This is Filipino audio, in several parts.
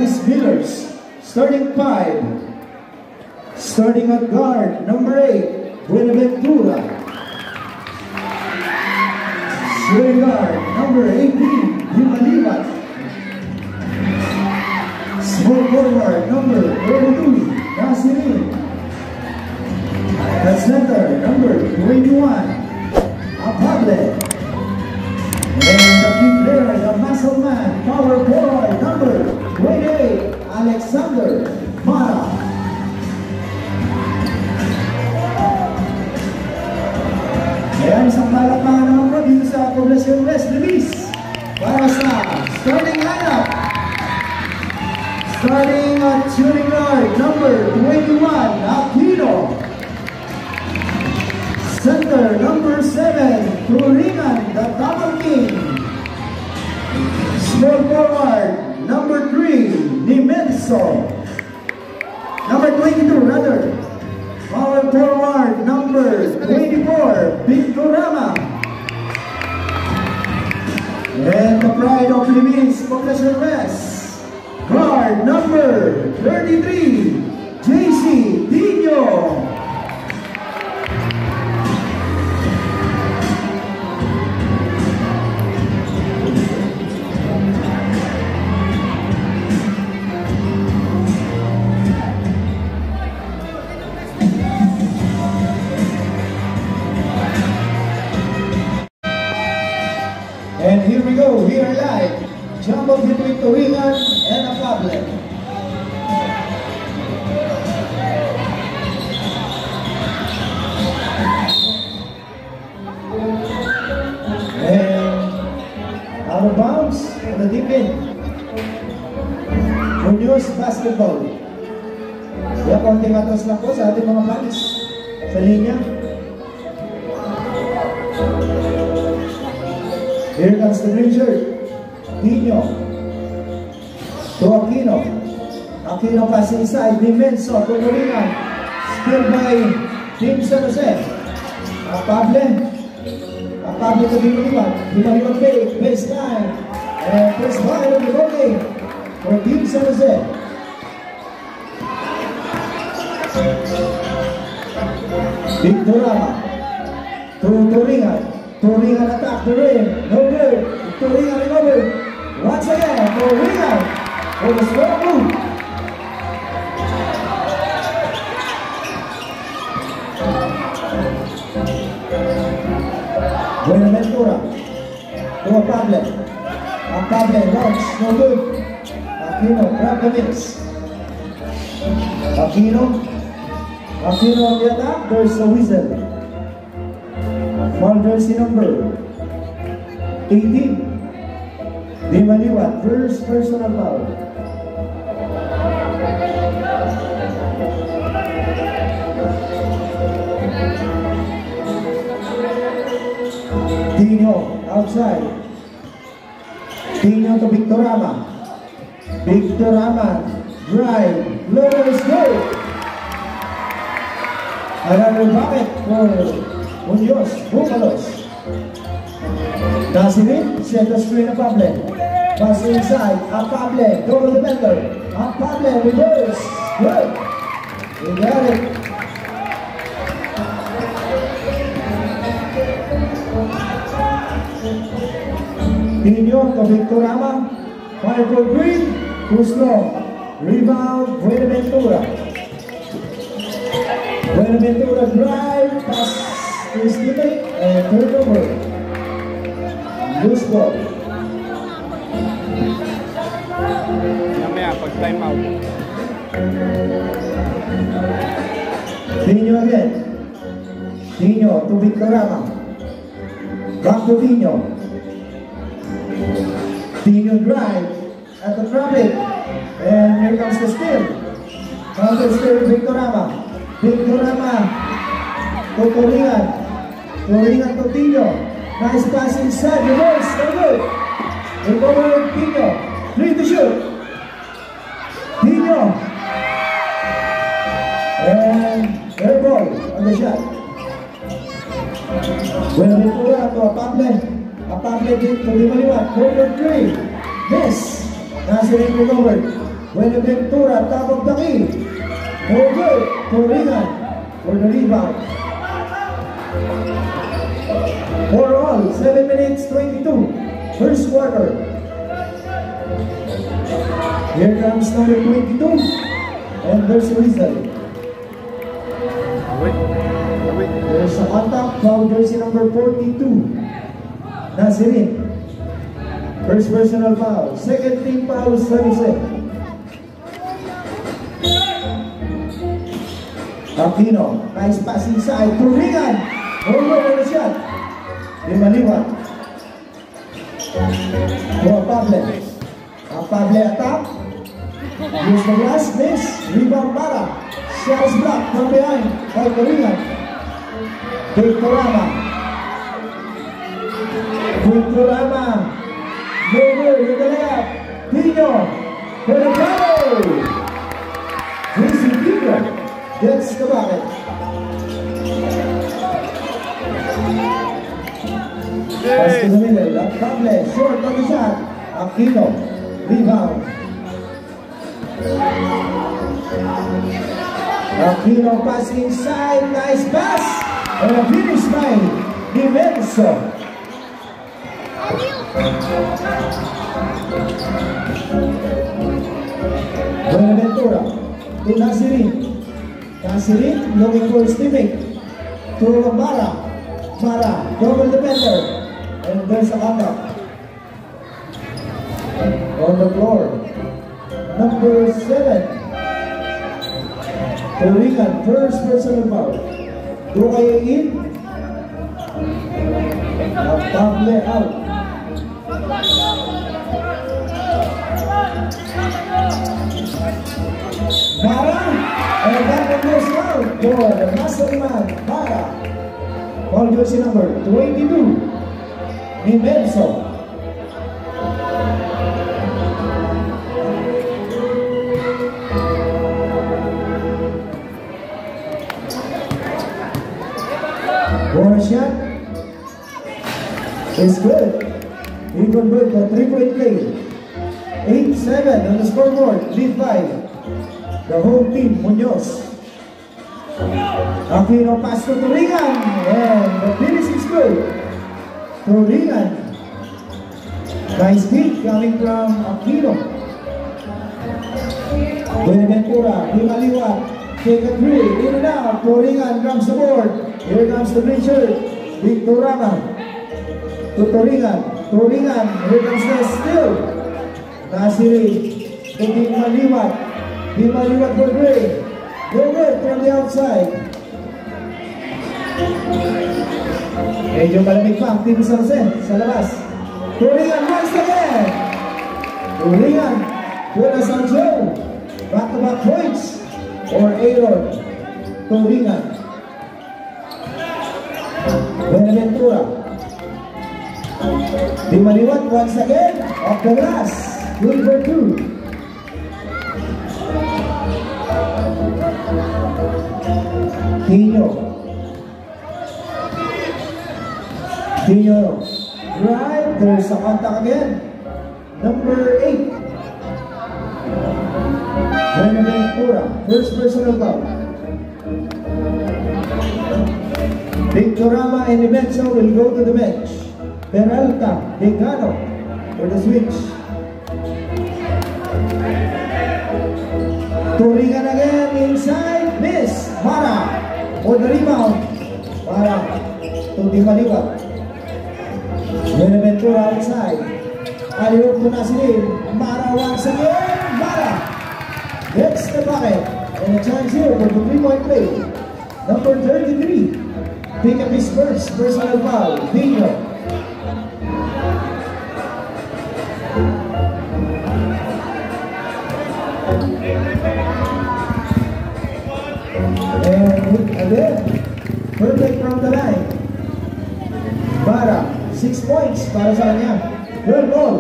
Dennis Millers, starting 5. Starting at guard, number 8, Buenaventura. Shooting guard, number 18, Dimalibat. Small forward, number 32, Nasirin. At center, number 21, Apable. And the key player, the muscle man, power forward, number 28, Alexander Mara. Ayan, isang palakpakan naman po dito sa Poblacion West Luis para sa starting lineup. Starting at shooting guard, number 21, Aquino. Center, number 7, Turingan, the Double King. Small forward, number 3, Nimenso. Number 22, rather. Power forward, number 24, Victorama. And the pride of Luis, Poblacion West. Guard, number 33, JC Dino. And here we go, we are live. Jump up between Turingan and Apable. And out of bounds on the deep end. Munoz Basketball. Kaya konting atos lang po sa ating mga fans sa linya. Here comes the green shirt, Dino to Aquino. Aquino passing inside, Dimenso to Turingan. Still by Team San Jose. Apable to Dimalibat fake, baseline. And first line of the volley for Team San Jose. Victorama to Turingan. Turingan attack the rim, no good. Turingan recover. Once again, Turingan for the strong move. Buenaventura to Apable. Apable launch, no good. Aquino grab the mix. Aquino on the attack, there's a whistle. Foul jersey number 18, Dimalibat, first personal foul. Dino outside. Dino to Victorama. Victorama drive. Let's go. Another bucket for Munoz, Bucalos. Nasirin, set the screen Apable. Pass inside, Apable, double defender. Apable, reverse. Good. We got it. Dino to Victorama. Fire for green. Cuslo. Rebound, Buenaventura. Buenaventura drive, pass to his teammate, and turnover. Loose ball. Mamaya pag time out. Dino again. Dino to Victorama. Back to Dino. Dino drive at the traffic. And here comes the steal. Counter steal to Victorama. Victorama to Turingan. Turingan to Dino. Nice pass inside. Reverse. No good. Recover Dino. 3 to shoot. Dino. And air ball on the shot. Buenaventura to Apable. Apable to Dimalibat. Forward 3. Miss. Nasirin recovered. Buenaventura, top of the key. No good. Turingan for the rebound. For all, 7 minutes 22. First quarter. Here comes number 22. And there's a whistle. There's a contact from jersey number 42. Nazirin. First personal foul. Second team foul, Sarisen. Aquino. Nice pass inside. Turingan. Over on the shot. Dimaliwan. For Pable. Pable attack. Use the glass. Miss. Rebound Mara. Shots blocked from behind by Turingan. Victorama. Victorama. Over with the layup. Pino. For the foul. JC Pino gets the bucket. Pass to the middle. Pable. Short on the shot. Aquino. Rebound. Aquino pass inside. Nice pass. And a finish by Dimenso. Buenaventura to Nazirin. Nazirin looking for his teammate. To Mara. Mara, double defender. And there's a contact. On the floor. Number 7. Turingan, first personal foul. Do kayo in. Pable out. Mara, and that one goes out for the muscle man, Mara. Ball jersey number 22, Dimenso. One shot is good. He converted the 3-point play. 8-7 on the scoreboard. Lead 5. The home team, Munoz. Aquino pass to Turingan. And the finish is good. Turingan. Nice kick coming from Aquino. Buenaventura, Dimaliwan. Take a 3. In and out. Turingan comes the board. Here comes the green shirt. Victorama. To Turingan. Turingan. Here comes the steal. Nazirin. To Dimaliwan. Dimaliwan for Gray. Go good from the outside. Medyo malamig pa ang Team Sarsen sa labas. Turingan once again. Turingan. Pura Sancho. Back-to-back points. Or Aaron. Turingan. Buenaventura. Dimaliwan once again. Off the glass. Good for 2. Tino. Right, there's a contact again. Number 8. Buenaventura, first personal foul. Victorama and Dimenso will go to the bench. Peralta, Decano for the switch. Turingan again inside. Miss. Mara for the rebound. Mara to Dimaliwan. Buenaventura outside. Alley-oop to Nazirin. Mara once again. Mara gets the bucket. And a chance here for the 3-point play. Number 33. Pick up his first personal foul. Pino. And again, perfect from the line. Mara, 6 points para sa kanya. Well ball.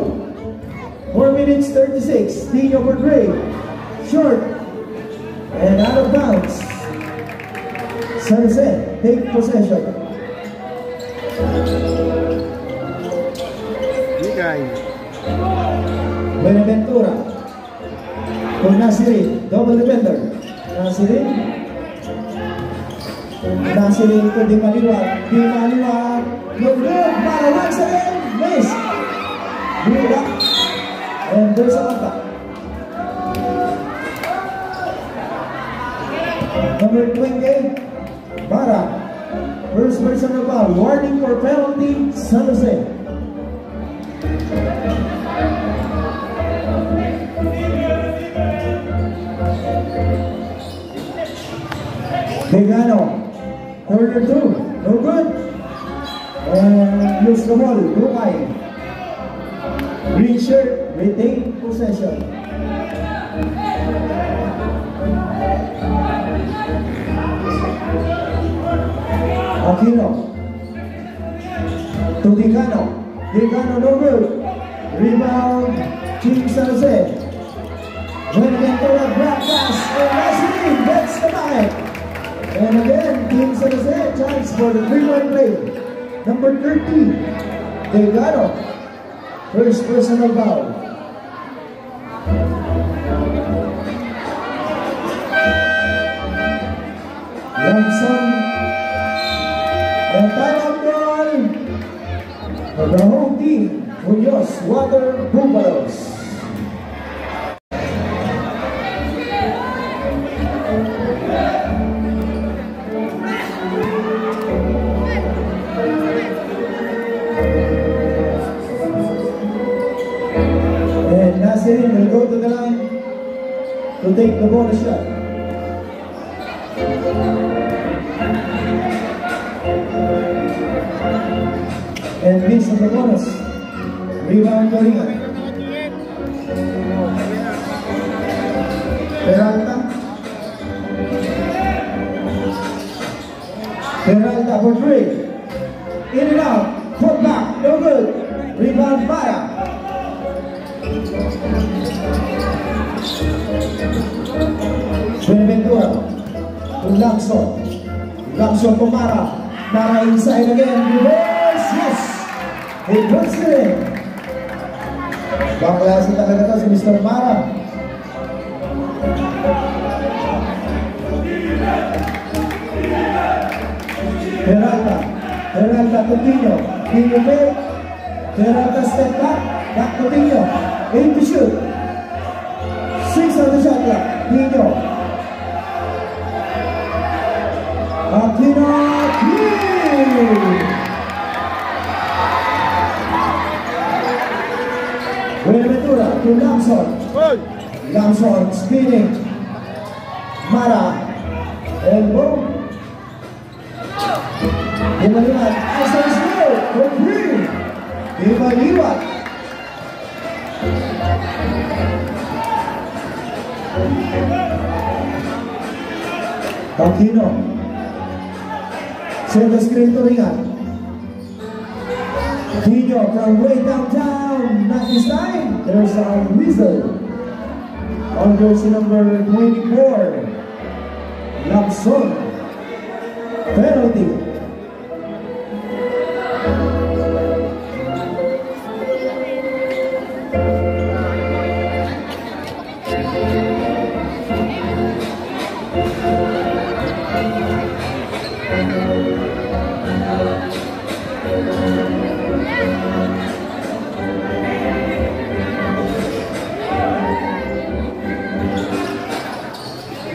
4 minutes 36. Tino for Gray. Short. And out of bounds. Sunset, take possession. You guys. Buenaventura. For Nasirin, double defender. Nasirin to Di Maliwag. Di Maliwag. Look good. Para once again. Miss. Good up. And there's a contact. Number 20, Mara. First personal foul. Warning for penalty, San Jose. Vegano. Corner 2. No good. And lose the ball. Lumay. Green shirt. Retain possession. Aquino to Dicano. Dicano no good. Rebound Team San Jose. Buenaventura grab pass and Leslie gets the bucket. And again Team San Jose chance for the 3-point play. Number 13 Dicano. First personal foul. Johnson. And timeout goal for the home team, Muñoz Water Buffaloes. And Nasirin will go to the line to take the bonus shot. And miss on the bonus. Rebound Coringa. Peralta. Peralta for 3. In and out. Put back. No good. Rebound Mara. Buenaventura. To Langson. Langson to Mara. Mara inside again. Reverse. Yes. It puts it in. Baklase talaga to si Mr. Mara. Peralta. Peralta to Tino. Tino back. Peralta step back. Back to Tino. 8 to shoot. 6 on the shot clock. Tino. Aquino. 3. Buenaventura to Lamson. Lamson spinning. Mara. Elbow. Di Maliwag. Answer is no. For 3. Di Maliwag. Aquino. Send the screen to Ringan. Tino from way downtown, not this time. There's a whistle on jersey number 24. Lamson. Penalty.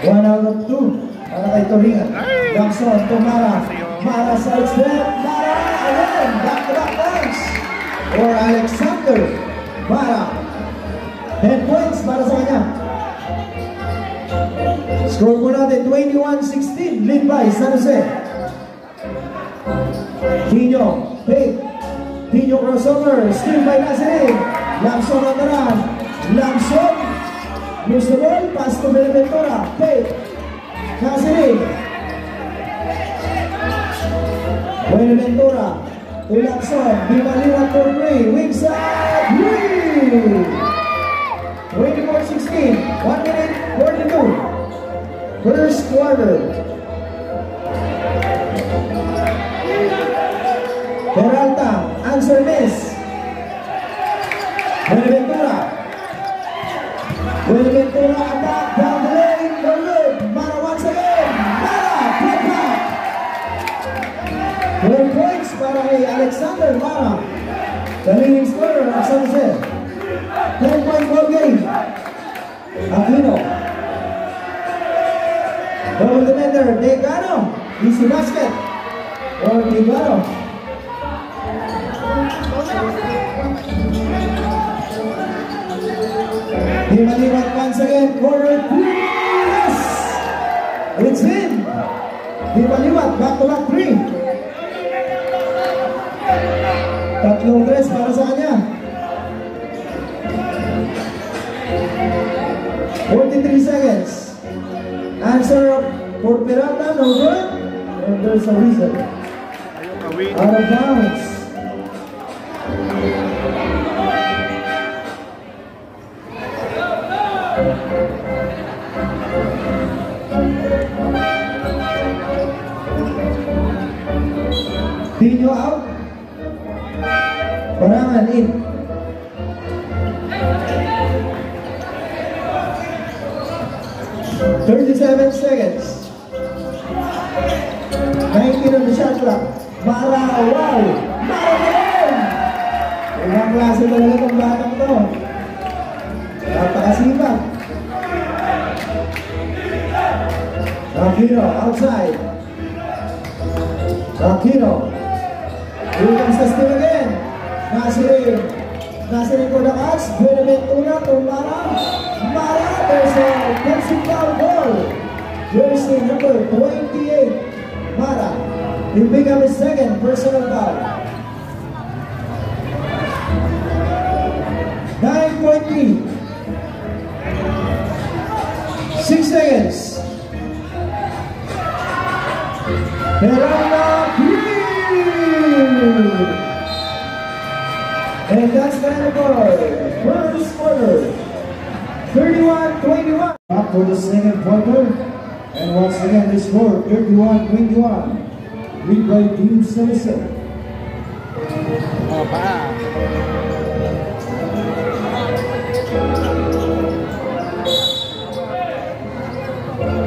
One out of 2 para kay Toringa. Lamson to Mara. Mara side step. Mara again. Back-to-back points for Alexander Mara. 10 points para sa kanya. Score po natin 21-16. Lead by San Jose. Tino. Fake. Tino crossover. Steal by Nasirin. Lamson on the run. Lamson. Lose the ball, pass to Buenaventura. Fake. Nasirin. Buenaventura. To Lamson. Di Maliwag for 3. Wing side. 3. 24-16. 1 minute 42. First quarter. Peralta. Answer miss. Buenaventura. Buenaventura attack. scorer, Mara. The leading scorer of San Jose. 10-point ball game. Aquino. Double defender, Degano. Easy basket. Or Degano. Dimaliwat once again. Corner 3. Yes! It's in. Dimaliwat. Back-to-back 3. Tatlong tres para sa kanya. 43 seconds. Answer for Pirata, no good. And there's a reason. Out of bounds. Pino out. Barangan in. "37 seconds. 19 on the shot clock. Mara, wow! Mara din! Ibang klase talaga itong batang to. Napakasipag. Aquino, outside. Aquino. Here comes the steal again. Nasirin ko na Cats. Buenaventura to Mara. Mara, there's a defensive foul ball. Jersey number 28, Mara. He pick up his second personal foul. 9.3. 6 seconds. Peralta, and that's the end of our first quarter. 31-21. Up for the second quarter. And once again, the score 31-21. Lead by Team San Jose.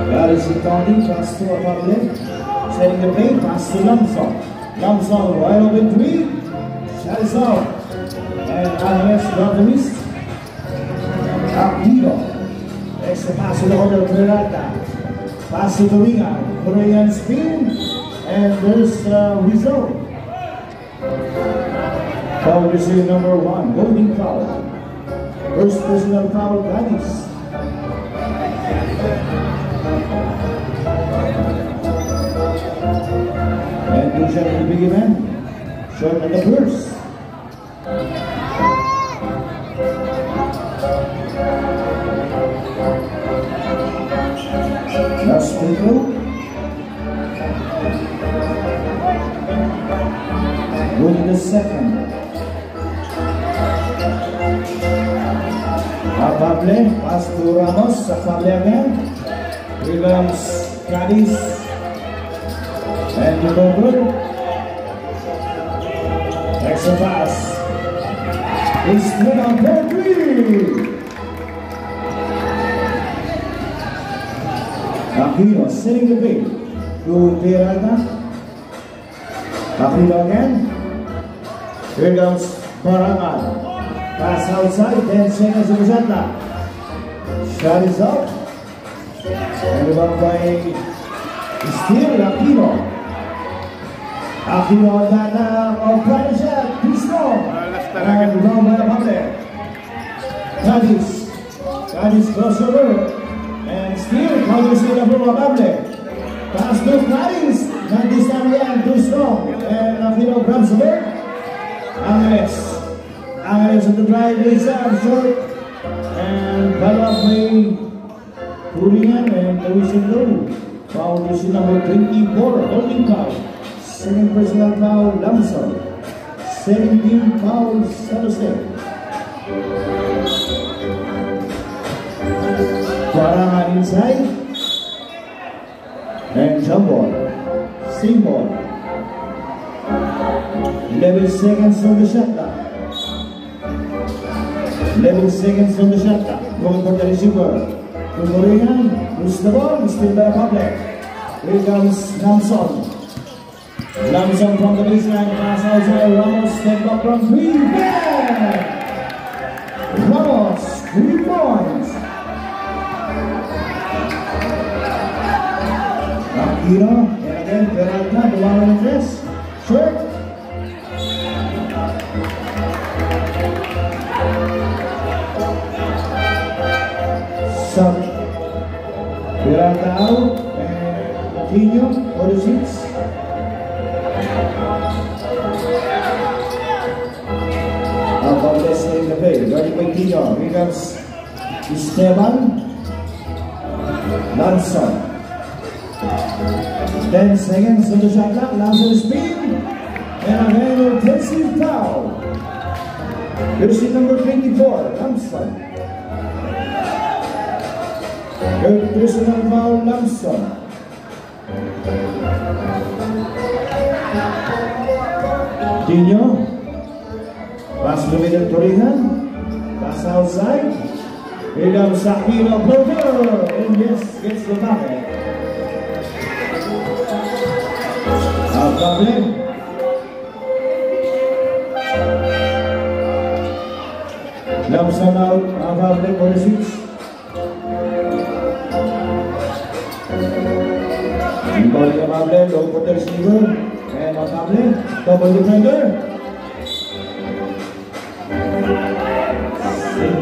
That is the Tony, pass to Apable. Setting the play, pass to Lamson. Lamson, wide open three. Shot is out. And Alex got the miss. Aquino. Next the pass to the order of Peralta. Pass to the winger. Korean spin. And there's a result. Foul receiver number 1. Holding foul. First personal foul, Ganis. And two shot in the big event. Short at the first. Last free throw. Good in the second. Apable, pass to Ramos. Apable again. Here comes Cadiz. And the good. Extra pass. It's 3-on-4-3. Aquino setting the bait to Peralta. Aquino again. Here comes Barangan. Pass outside, 10 seconds of the shot clock. Shot is up. And rebound by still Aquino. Aquino on that final shot. Too strong. And rebound by Apable. Cadiz crossover. And still Cadiz with a from Apable. Pass to Cadiz. Not this time again, too strong. And Aquino grabs the ball. Angeles at the drive, lays out short. And follow up by Turian and the whistle low. Foul is number 24, holding foul. Second personal foul, Lamson. 17 fouls, San Jose. Barangan inside. And jump ball. Same ball. 11 seconds on the shot clock. 11 seconds on the shot clock. Going for the receiver. To Morigan. Lose the ball. Still by Apable. Here comes Lamson. Lamson from the baseline, pass outside, Ramos step up from 3, bang! Ramos, 3 points. Aquino, and again, Peralta, the one on the dress, short. Sub, Peralta out, and Aquino for the 6. In the play, ready by Tino. Here comes Esteban Lanson. 10 seconds on the shot clock. Lanson spin. And again, offensive foul. Jersey number 24, Lanson. Personal foul, Lanson. Tino. Pass to middle Torihan. Pass outside. Here comes Aquino Porter. And yes, gets the bucket. Abable. Lamson out. Abable for the 6. Inbound Abable. Low for the receiver. And Abable. Double defender.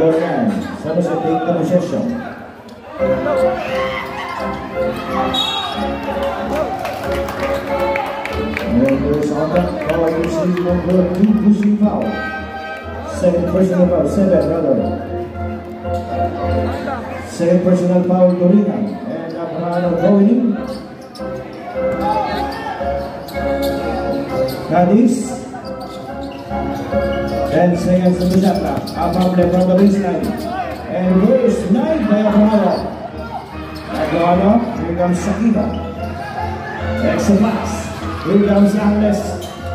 Borjan, Sanos will take the possession. And there's on that foul, you see number 2 pushing foul. 7 personal foul, 7 rather. 7 personal foul, Torihan. And Abrahano going in. Cadiz. 10 seconds to the shot clock. Abable from the baseline. And verse 9 by Abrahano. Abrahano, here comes Sakina. Extra pass. Here comes Angles.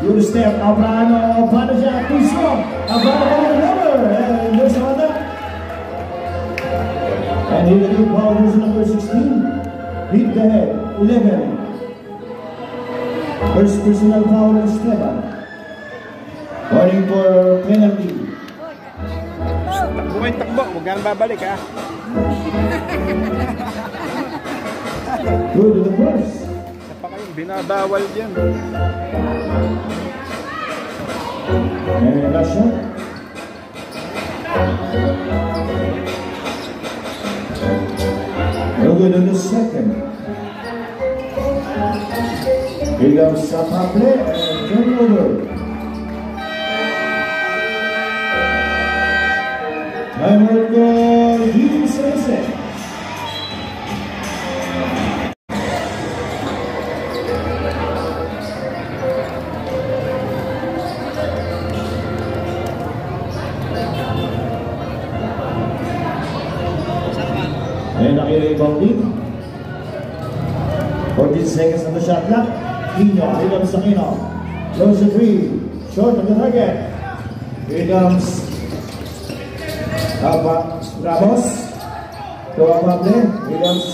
You step. Abrahano, Panaja, too strong. Abrahano on the number. And there's another. And here the new foul is number 16. Hit the head. 11. First personal foul is Esteban. Calling for penalty. Takbo kayo takbo, huwag ka nang babalik ha. Go to the first. Isa pa kayong binabawal dyan. And last shot. No good on the second. Here comes Sapable and turnover. Timer for USA. And naki-rebounding. 14 seconds on the shot clock. Tino, here comes Aquino. Close the 3. Short of the target. Here comes Ramos to Abable. Here comes.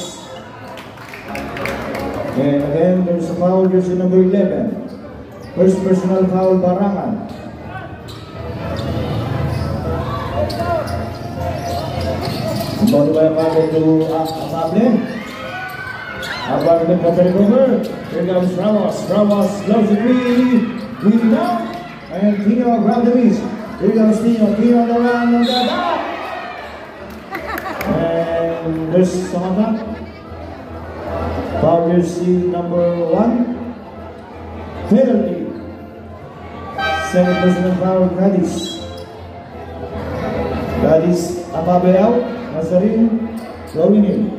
And again, there's a foul, jersey number 11. First personal foul, Barangan. About by Abable to Abable. Abable for the recover. Here comes Ramos. Ramos close the 3. Win down. And Tino grab the miss. Here comes Tino. Tino on the run on the back. And there's Samantha. Foul jersey number 1. Penalty. Second personal foul, Cadiz. Cadiz, Abable out. Nazarin, rolling in.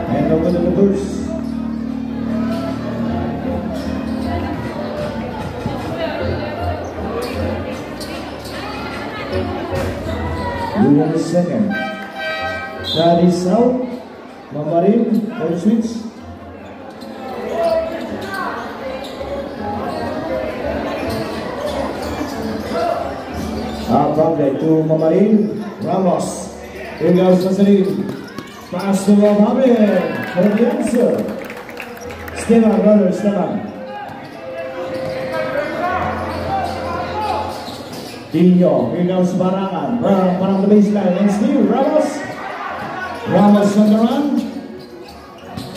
And over to the Bulls. William is second. That is out. Mamarin for the switch. to Mamarin Ramos. Here goes Masarin. Pass to Pable for the answer. Esteban, brother, Esteban. Dino, here goes Barangan. Parang the baseline. And still Ramos. Ramos on the run.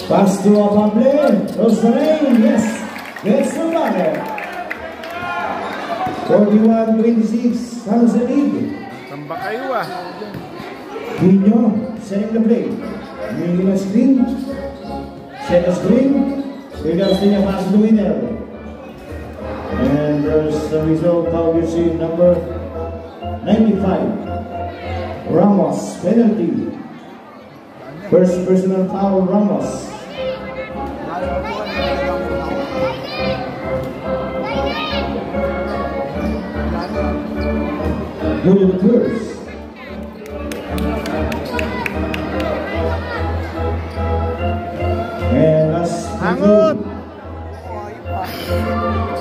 Pass to Pable. Rosarin, yes. Gets the ball. 41-26, San Jose lead. Tamba kayo ah. Dino, setting the play. Making a screen. Set a screen. Here goes Dino, pass the winner. And there's the result. Foul you see number 95. Ramos, penalty. First personal foul, Ramos. Go to the curse. And that's Hangot!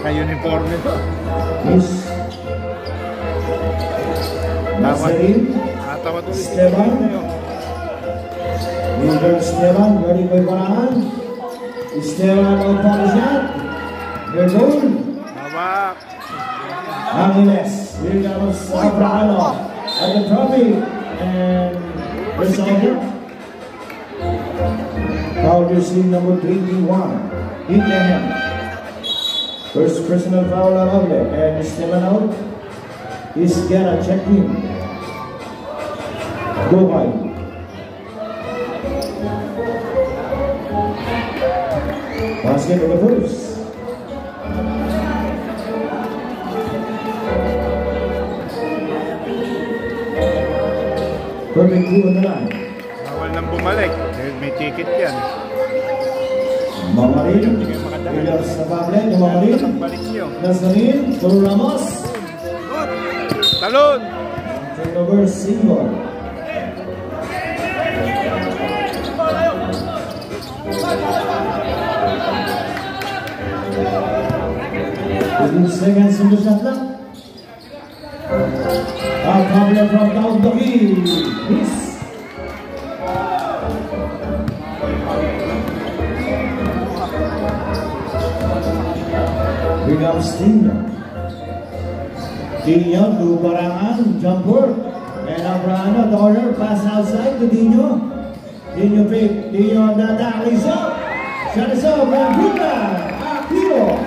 Ka-uniform nito. Miss Masarin. Natawa to Esteban. Leader Esteban. Ready for Barangan. Esteban on the shot. Your goal. Hawak. Angeles. Here comes Abrahano at the trophy. And resolver. Foul jersey number 21. In the hand. First personal foul on Oble. And Esteban out. Isguera check in. Go by. Basket for the first. Perfect two on the line. Bawal nang bumalik. Dahil may ticket yan. Mamarin. Williams sa Pable. Mamarin. Balik niyo. Nazarin. Toro Ramos. Talon! Turnover single. Within seconds in the shot clock. Pable from down the hill. Miss. Williams Dino. Dino to Barangan, jumper. And Abrahano, the order, pass outside to Dino. Dino pick, Dino Dada, is up. Shot is up, and Buta, Aquino.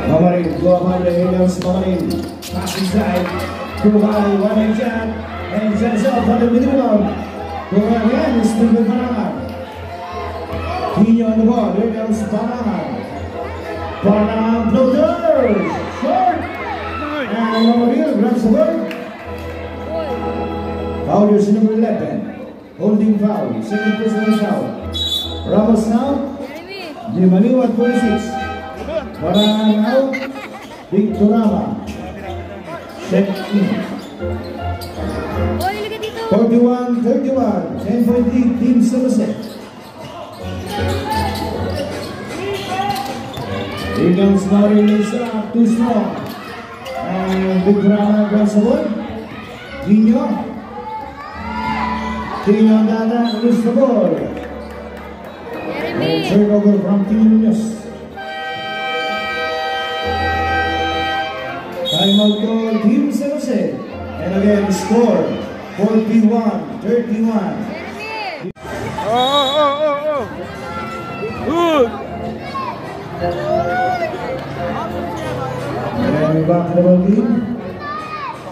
Mamarin, go up the Williams, Mamarin. Pass inside, to Bali, one shot. And shot is up on the middle round. To again, is to Barangan. Dino on the ball, here comes Barangan. Barangan floater, short. And Mamarin grabs the ball. Foul jersey number 11. Holding foul, second personal foul. Ramos now. Dimaliw at 46. Barangan out. Victorama. Check in. 41-31. 10-point lead, Team San Jose. Here comes Marin Lisa, too strong. And Victorama grabs the ball. Dino. Dino Dada lose the ball. And turnover from Team Munoz. Timeout call, Team San Jose. And again, score 41-31. Oh! Good! And we're back to the ball team.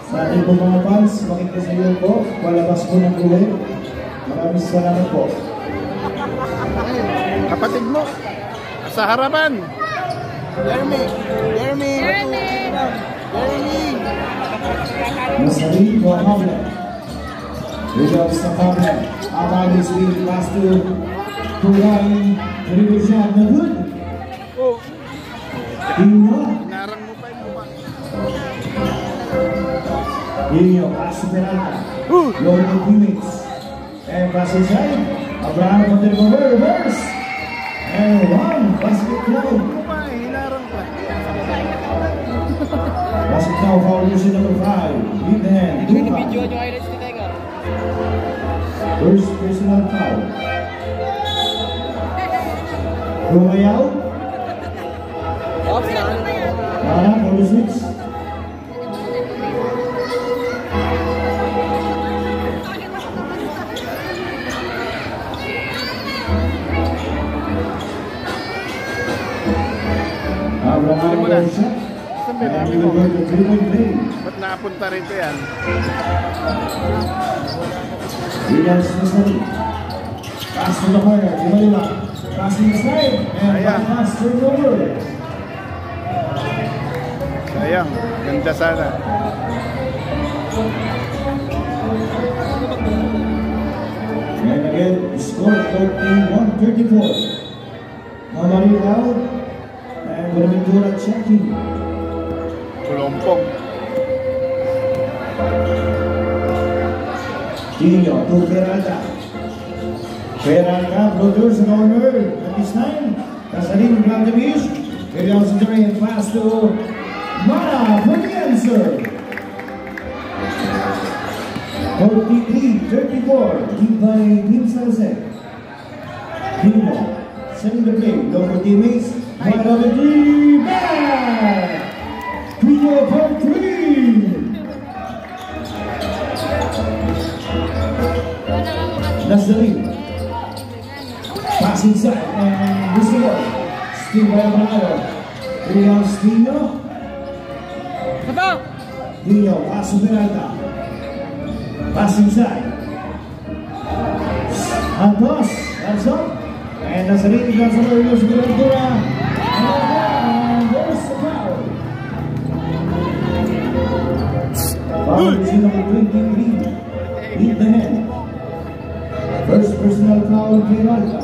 Sa ating po mga fans, makikisayo po, palabas po ng uwi. Maraming salamat po. Kapatid mo! Sa harapan! Jeremy! Masarin to Pable. Williams sa Pable. Amalis will pass to Ryan. Dribble shot na good. Oh! Dino. Narang mo pa yung mukha. Dino, pass to Peralta. Local teammates. And pass inside. Abraham on the reverse. And one basket cloud. Hinarang pa. Passing now, foul using number 5. Lead the hand. Hindi ko video yung highlights ni Tiger. First personal foul. Rumayao. Off na. Mara, for the switch. Abraham Garcia. And you go to 3-point play. Ba't nakapunta rito yan? Williams Nasari. Pass to the corner. Dimaliwa. Passing the slide. And bypass turnover. Sayang. Ganda sana. And again, score 41-34. Mamari now. And Buenaventura checking. Kulompong. Dino to Peralta. Peralta blows the corner at this time. Casarin Blancavish. Williams Andre pass to Mara for the answer. 43-34. Team by Team Salazar. Dino setting the play. Low for teammates. Mara with 3. Back. 2 for 3. Nazarene. Pass inside and this is one. Still by Abraham. Williams Dino. Dino, pass to Peralta. Pass inside. Santos, that's up. And Nazarene comes over Williams Buenaventura. And there's the foul. Foul is number 23. Lead the hand. First personal foul, Peralta.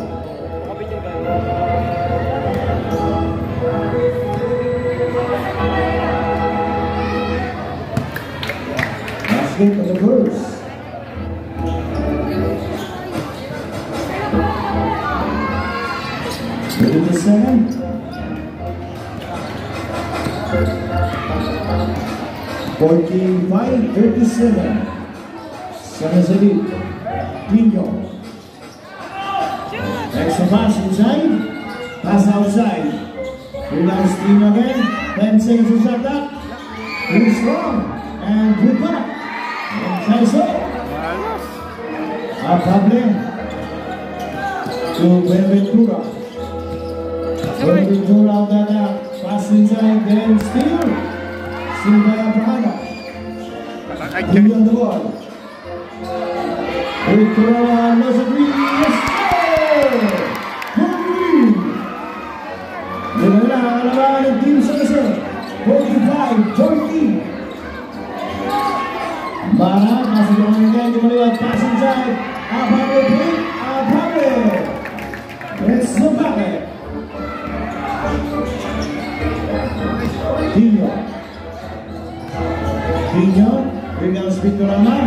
Basket of the first. Within the second. (45-37). San Jose. Pino. Extra pass inside. Pass outside. Williams Pino again. 10 seconds to shot that. Too strong. And put back. And Chaiso. A problem. To Buenaventura. Buenaventura out that. Pass inside. Then steal. Steal by Abraham. Three on the ball. Victoria knows a green. Yes, Alaban ng Team Salazar. 45-40. Mara, masagawa again. Dimaliwa, pass inside. Apable play. Apable. Let's go back. Dino. Dino. Williams Victorama.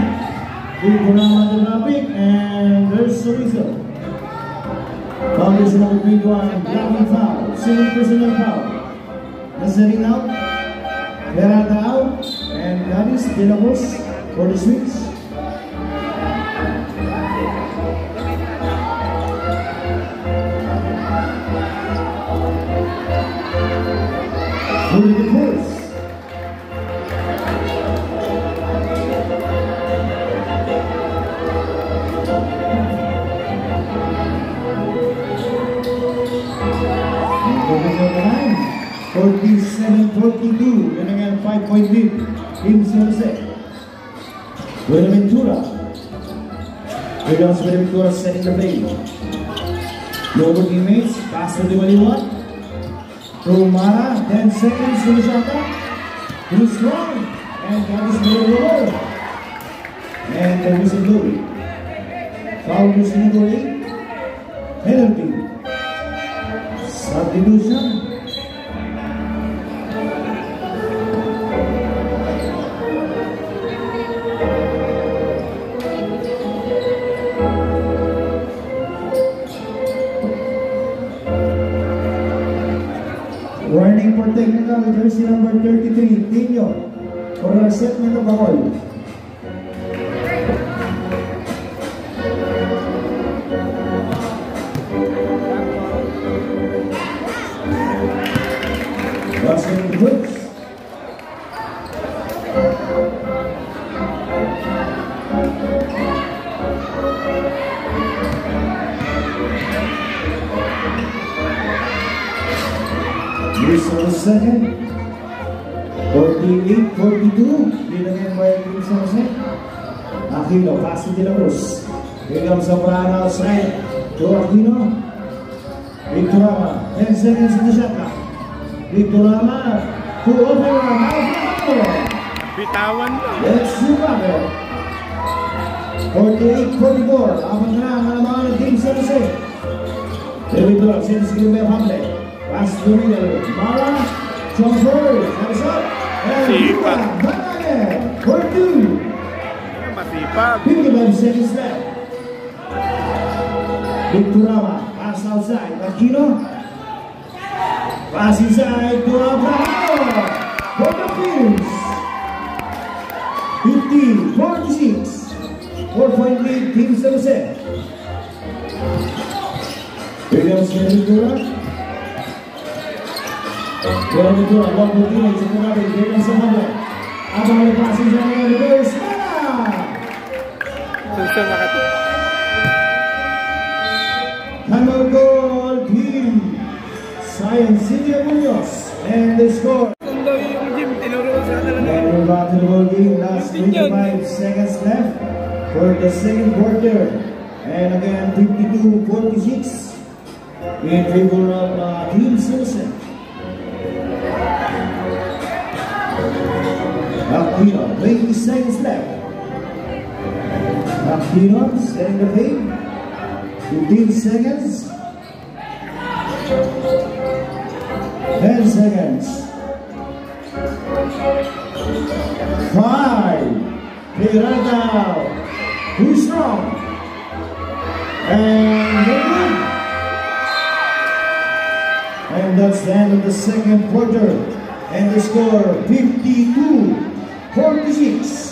Victorama to traffic. And there's Sorizo. Foul is number 21, blocking foul, single personal foul. Nazarene out, Peralta out, and Gadis De La Voz for the switch. For the course. And 47-42, and again 5-point lead. Team Salazar. Buenaventura. Williams Buenaventura setting the play. Lower teammates, pass to Dimaliwa. To Mara, 10 seconds to the shot. Too strong. And that is Buenaventura. And the whistle blowing. Foul is number 8. Penalty. Substitution. Warning for technical, jersey number 33, Tino. for the reception of the ball. Russell Brooks. Here's the second. 48-42. Lead again by Team San Jose. Aquino, pass to De La Cruz. Here comes Zambrano outside to Aquino. Victorama, 10 seconds in the shot clock. Victorama to Opera. Bitawan mo. Let's see what 48-44. Abang na ang mga ng Team San Jose. David Durant, sends to the Hamlet. Pass to middle. Mara, jumper. Hands up. And Sipa. Again. For 2. Masipag. 55 seconds left. Victorama, pass outside. Aquino. Pass inside to Abraham. For the Phils. 50-46. 4-point lead, Team San Jose. Williams Kevin Durant. Kevin Durant, 1 point sa kanabi. Williams sa Hamlet. Abang may passing sa mga reverse. Susan nakati. Timeout goal, Team Science City Munoz. And the score. Kung daw yung gym, tinuro sa kanila na. And we're back to the ball game. Last 25 seconds left for the second quarter. And again, 52-46 in favor of Team Simpson. Aquino, 20 seconds left. Aquino setting the pace. 15 seconds. 10 seconds. 5. Pirata. Too strong. And good. And that's the end of the second quarter. And the score 52-46.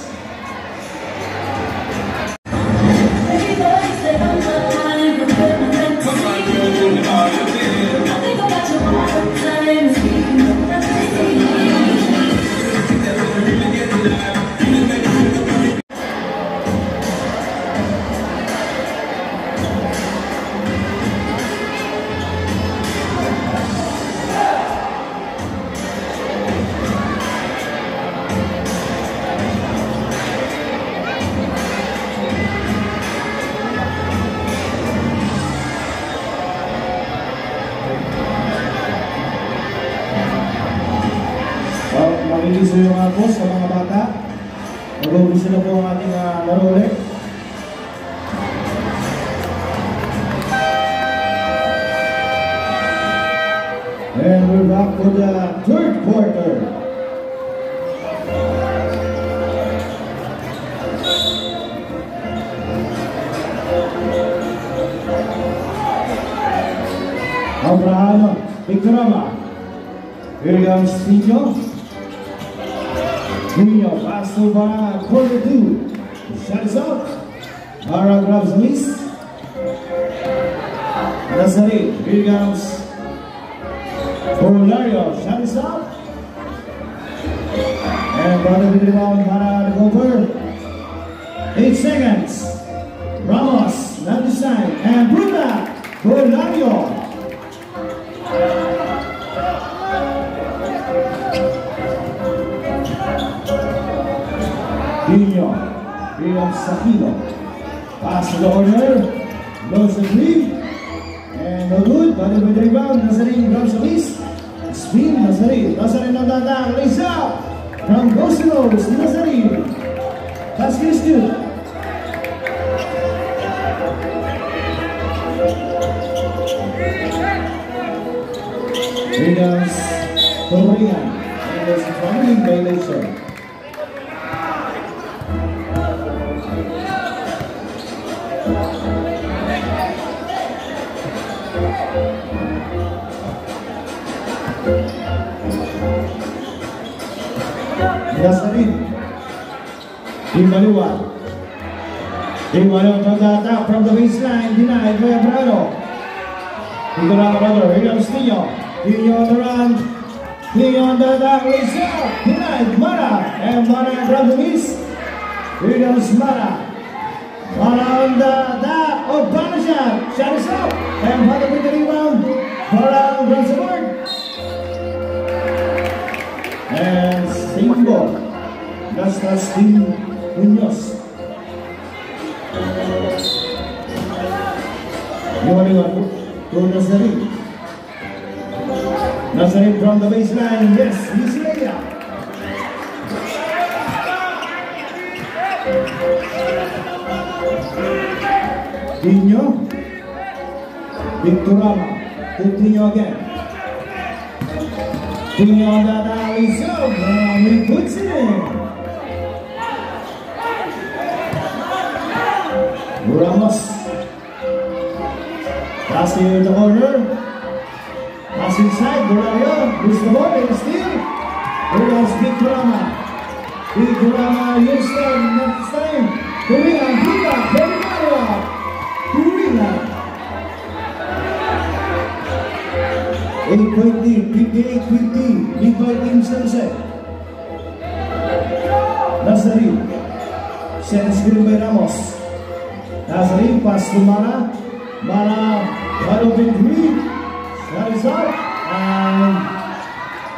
Makikiso yung mga boss sa mga bata. Mag-umpisa na po ang ating laro ulit. And we're back for the third quarter. Abraham, Victorama. Here comes Tino. Nino, pass to Vara, quarter 2. Shot is out. Vara grabs the miss. Nazari, here comes Polario, shot is out. And Vara with the rebound, Vara the over. 8 seconds. Ramos, not this time. And Bruta, Polario. Nino, William Sakino, pass to the corner, blows the three, and no good, but with the rebound, Nazarin grabs the miss, spin, Nazarin on the attack, lays out, from Goslos, Nazarin, basket is good. Here comes Tomoria, and there's a fouling violation. Nazarin Maliwan. Di Maliwan from the attack from the baseline. Denied by Abrano. Nicolás Abrano. Here comes Tino. Tino on the run. Tino on the attack. Rizal. Denied. Mara. And Mara from the miss. Here comes Mara. Mara on the attack. Oh, Bana shot. Shot is up. And Mara with the rebound. Mara runs the board. And Singbo. That's Team Munoz. Yumaliwan to Nazarin. Nazarin from the baseline. Yes, easy layup. Tino. Victorama. To Tino again. Tino on that alley zone. And he puts it in. Ramos. Pass in the corner. Pass inside. Gorayo. Lose the ball. And steal. Here goes Victorama. Victorama. Houston. Next time. Korea. Vita. Korea. Korea. 8-point lead. 58-50. Lead by Team Sunset. Nazarin. Set screen by Ramos. Nazarin pass to Mara. Mara, wide open three. Shot is up. And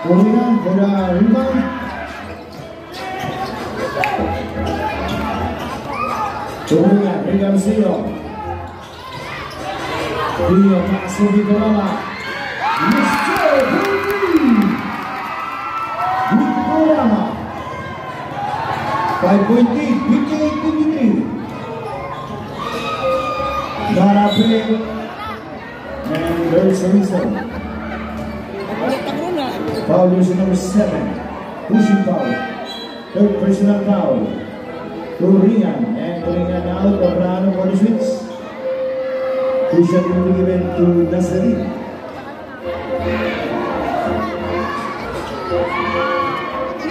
Corina for the rebound. Corina, here comes Zero. Zero pass to Victorama. Mr. Victorama. 5-point lead, 58-53. Mara play, and there's a reason. Foul using number 7, pushing foul, third personal foul, to Ringan, and Ringan out of Rano for the switch. Two shot will be given to Nazarin.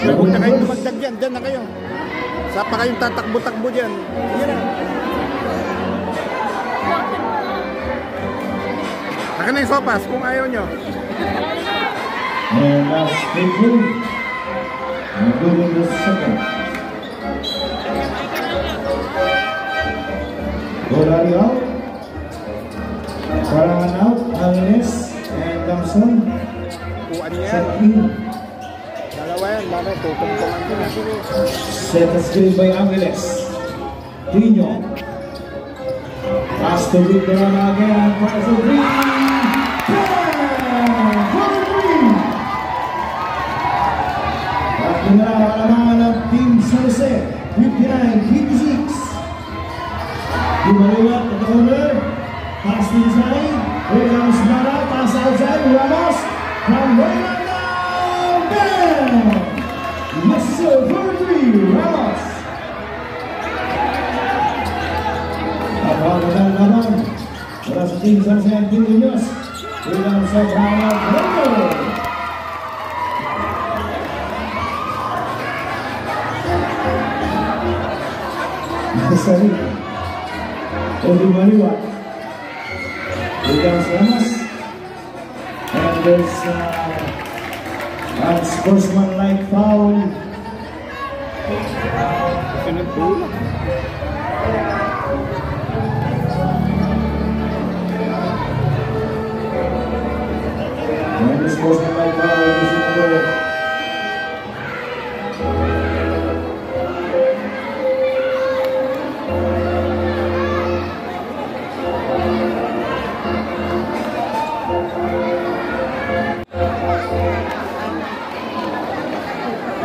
Huwag na kayong dumagdag dyan, dyan na kayo. Sapa kayong tatakbo-takbo dyan. Yan na. Naka na yung sopas kung ayaw nyo. And last take move. And good in the second. Golari out. Parangan out. Alines and Thompson. Kuhaan yan. Set in. Dalawa yan. Bakit? Tutungtungan ko na. Set a screen by Angeles. Tino. Pass to Victorama again. Pass to three. Alamangan ng Team San Jose, 59-56. Dumaliwat at the corner. Pass inside. Here comes Mara. Pass outside. Ramos. From right now. Bam! Yes, sir. 4-3. Ramos. Napakagandang laban. Para sa Team San Jose and Team Munoz. Here comes Sobrano. Bravo! Sorry. Everybody what? Here comes Ramos. And there's unsportsmanlike foul. And the sportsmanlike foul is number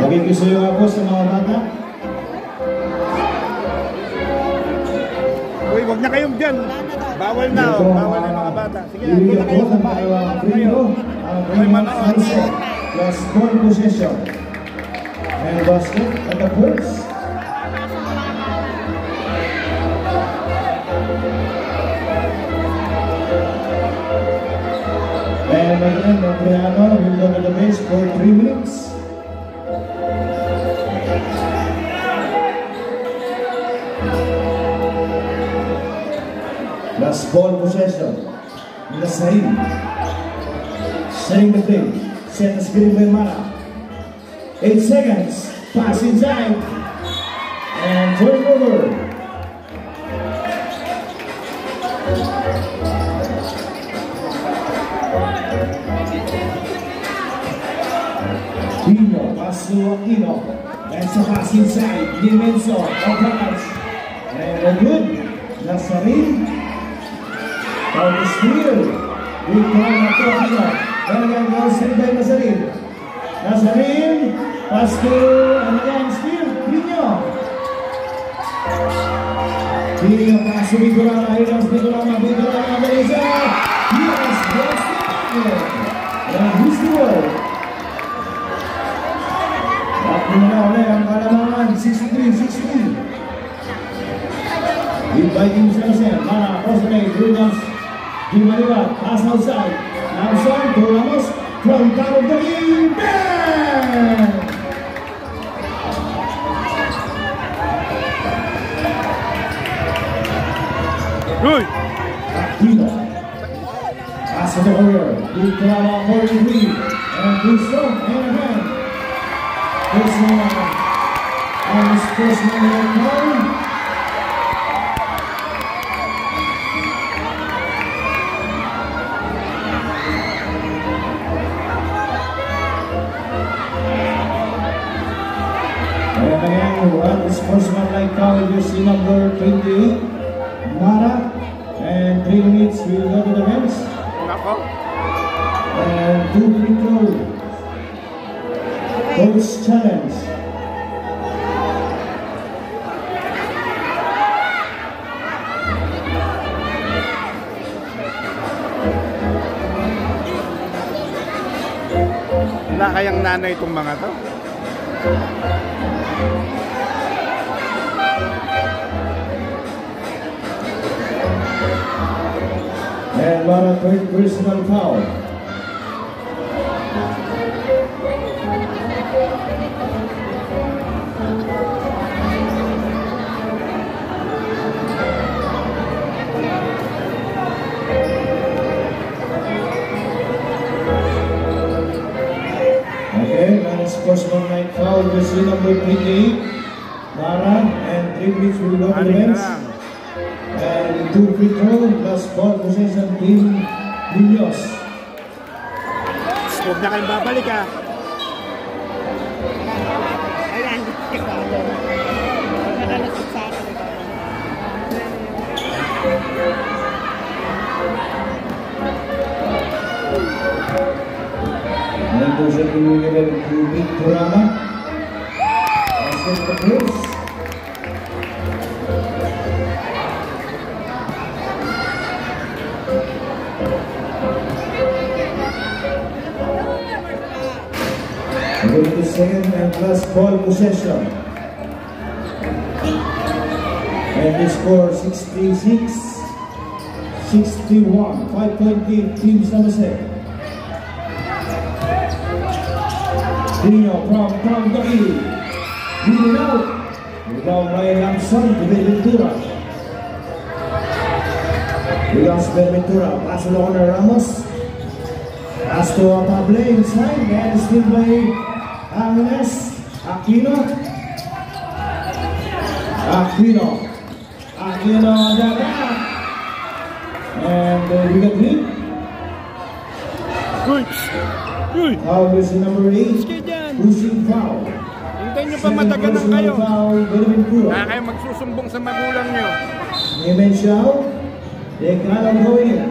Magkikisuyo nga po sa mga bata. Uy, wag na kayong dyan. Bawal na. Bawal na yung mga bata. Sige na, doon na kayo sa bahay. Uy, manood. Plus ball possession. And basket at the first. And again, Adriano will go to the base for 3 minutes. Last ball possession. Nasarin. Setting the play. Set the screen by Mara. 8 seconds. Pass inside. And turnover. Pino, pass to Aquino. And sa pass inside. Dimenso. Off-balance. And a good. Nasarin. Out the steal. Good call na to Aquino. And again, goes in by Nasarin. Nasarin. Pass to, and again, steal. Pino. Pino, pass to Vigorama. Hilas Vigorama. Vigorama, Marisa. Yes, yes. And who's the world? Mula ulit ang kalamangan, 63-63. Inviting sa Lasen, Mara, Rosanay, Williams, Di Maribat, pass outside. Nelson, to Ramos, from top of the game, bang! Good! Aquino, pass to the warrior, Di Kalama, 43, and Gusto, and again. First man, and his first man in the and again, his first man like foul, jersey number 28, Mara, and 3 minutes will go to the bench. And 2 free throws. Coach challenge. Wala kayang nanay itong mga to? And Mara, third personal foul. Sportsman night foul, jersey number 28, Mara, and 3 minutes will go to the bench. And 2 free throw, plus ball possession, Team Munoz. Huwag na kayong babalik ha. And those are being given to Vigorama. That's the first. Going to the second and last ball possession. And they score 66-61. 5-point lead, Team San Jose. Dino from Dagi. Leading out. Rebound by Lamson to Ventura. Rebounds by Ventura. Pass to Honor Ramos. Pass to Pable inside. And still by Angeles. Aquino. Aquino on the back. And we got hit. Good. Foul is number 8. Pushing foul. Hintayin nyo pa matagalan kayo. Kaya kayo magsusumbong sa magulang nyo. Nemen Xiao. They cannot go in.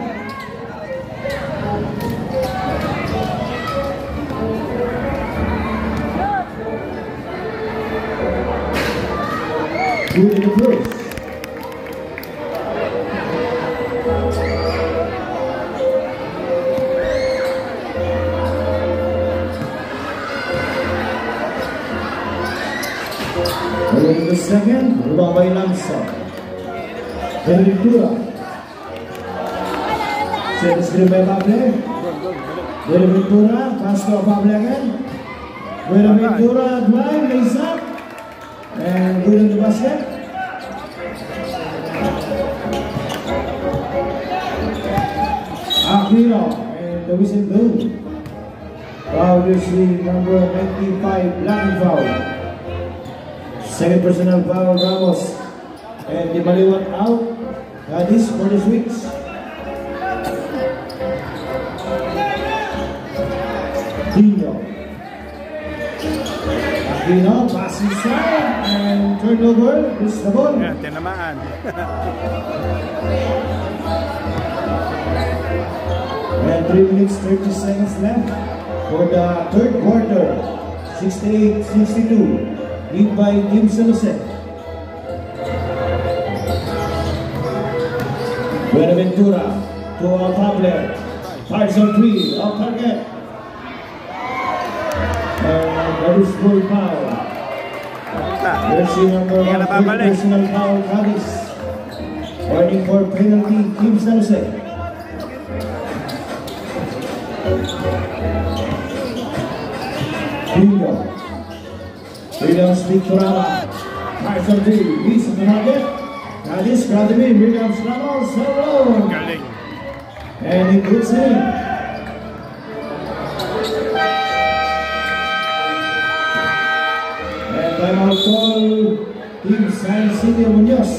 Good in the first. In the second, rebound by Lamson. Ventura. Set the screen by Pable. Ventura, pass to Pable again. Ventura, drive, lays up. And good in the basket. Aquino, and the whistle blew. Foul jersey number 95, blocking foul. Second personal foul, Ramos. And the Maliwan out. That is for the Sweets. Dino. Aquino, pass inside, and turnover, is the ball. Yan, tinamaan. And 3 minutes 30 seconds left for the third quarter. 68-62. Lead by Team San Jose. Buenaventura to Pablo. Fires on 3, off target. And that is full foul. Jersey number 1, personal foul, Travis. Warning for penalty, Team San Jose. Bingo. Williams Victorama. Fires on 3, leads the target. That is Vladimir Williams Ramos alone. Galing. And he puts it in. And timeout call, Team San Isidro Munoz.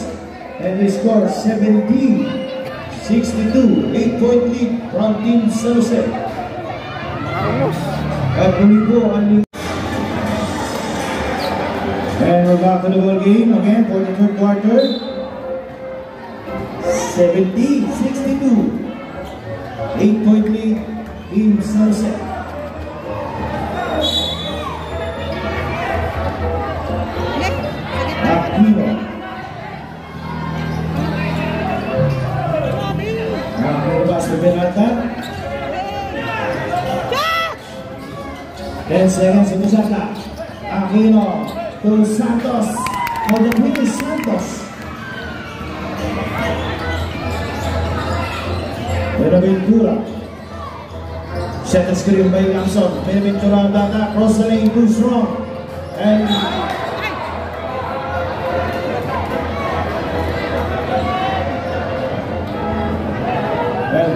And they score 17-62. 8-point lead from Team San Jose. At Unico and we're back to the ball game again for the third quarter. 70-62. 8-point lead, Team San Jose. Aquino. Nakakabas na penalta. 10 seconds to Saka. Aquino to Santos. For the win is Santos. Buenaventura. Set the screen by Lamson. Buenaventura on the attack. Cross the lane, too strong. And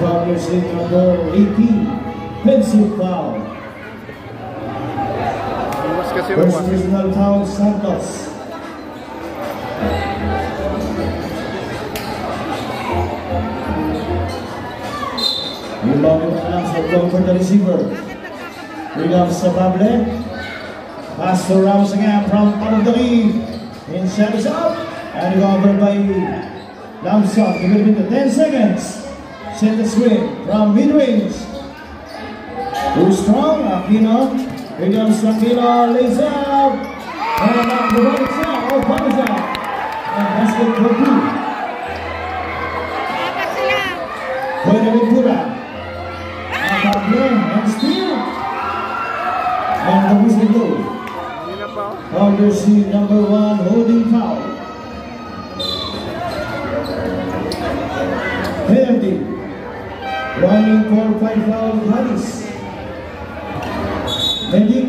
foul jersey number 18. Pensive foul. First personal foul, Santos. Rebound for the receiver. Williams Sabable. Pass to Ramos again from out of the lead. Inside is up. And over by Lamson. Give it into 10 seconds. Set the swing from mid-range. Too strong. Aquino. Williams Aquino lays up. And up the right side. Oh, Pamasa. And basket for 2. Buenaventura. And steal. And the whistle goal. Foul jersey number 1, holding foul. Penalty. Running for 5 foul, Harris. Medic.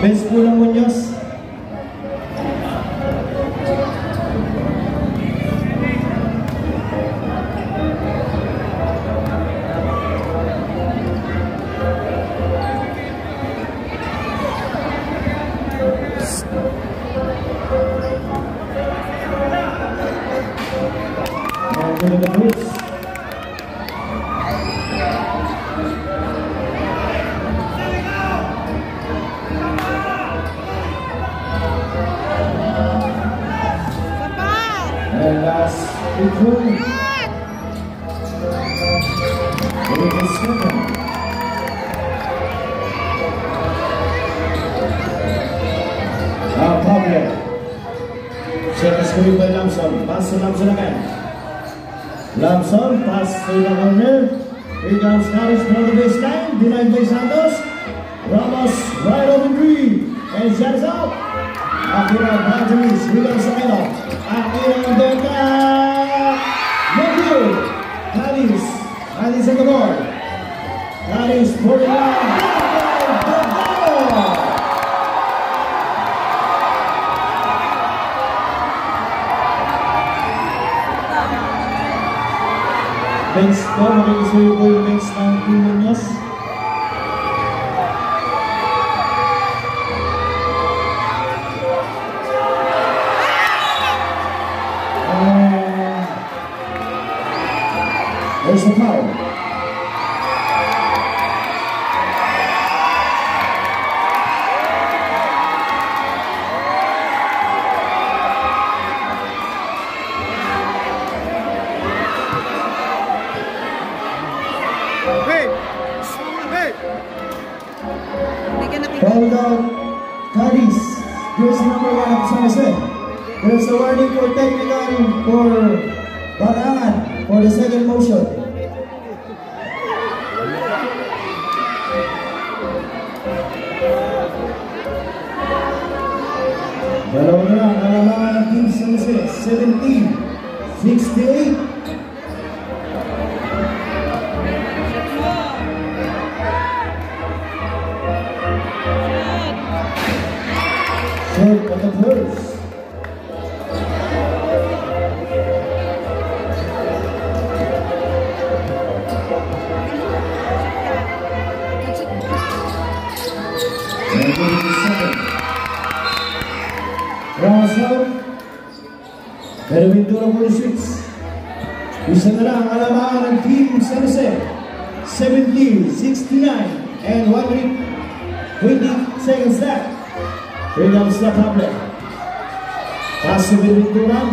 Best po ng Munoz. And the boots. And last return. It is second. Pablo. Set the screen by Lamson. Pass to Lamson again. Lamson, pass to the corner. Here comes Harris from the baseline. Denied by Santos. Ramos right over green. And shot is out. Aquino Banderis. Williams Aquino. Aquino on the attack. No good. Harris on the board. Harris for the line. Bench po, makikisuyo po yung bench ng Team Muñoz. There's the foul. Fouled out Cadiz, jersey number 1 of San Jose. There's a warning for technical for Barangan for the second motion. Dalawa na lang, nalamangan ng Team San Jose, 17-68. Short of the first. Rounds out. Benventura for the shoots. Isa na lang ang alamangan ng Team San Jose, 17-69 and 1 minute 20 seconds left. Here comes the problem. Pass to Benventura.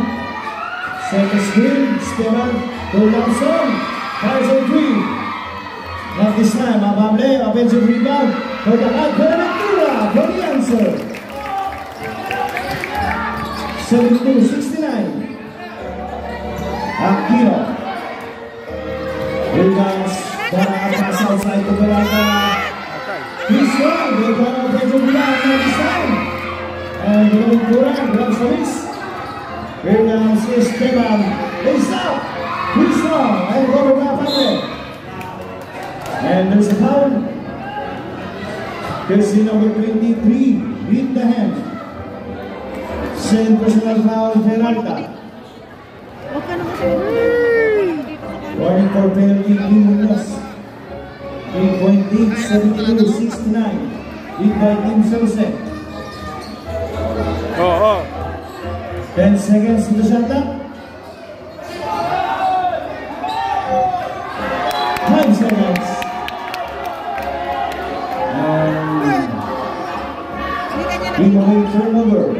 Second screen. Esteban. Goal down zone. Fires on 3. Not this time. Amable. Offensive rebound. For the hot Benventura. For the answer. 72-69. Aquino. Here comes the pass outside to Veranda. He's wrong. They got offensive rebound. Not this time. And Benventura grabs the miss. Here comes Esteban. They stop. He's strong. And Robert Mapate. And there's a foul. Jersey number 23. Beat the hand. Second personal foul, Peralta. Warning for penalty, Team Muñoz. 3.8, 72-69. Lead by Team San Jose. 10 seconds to the shot clock. 5 seconds. Team away turnover.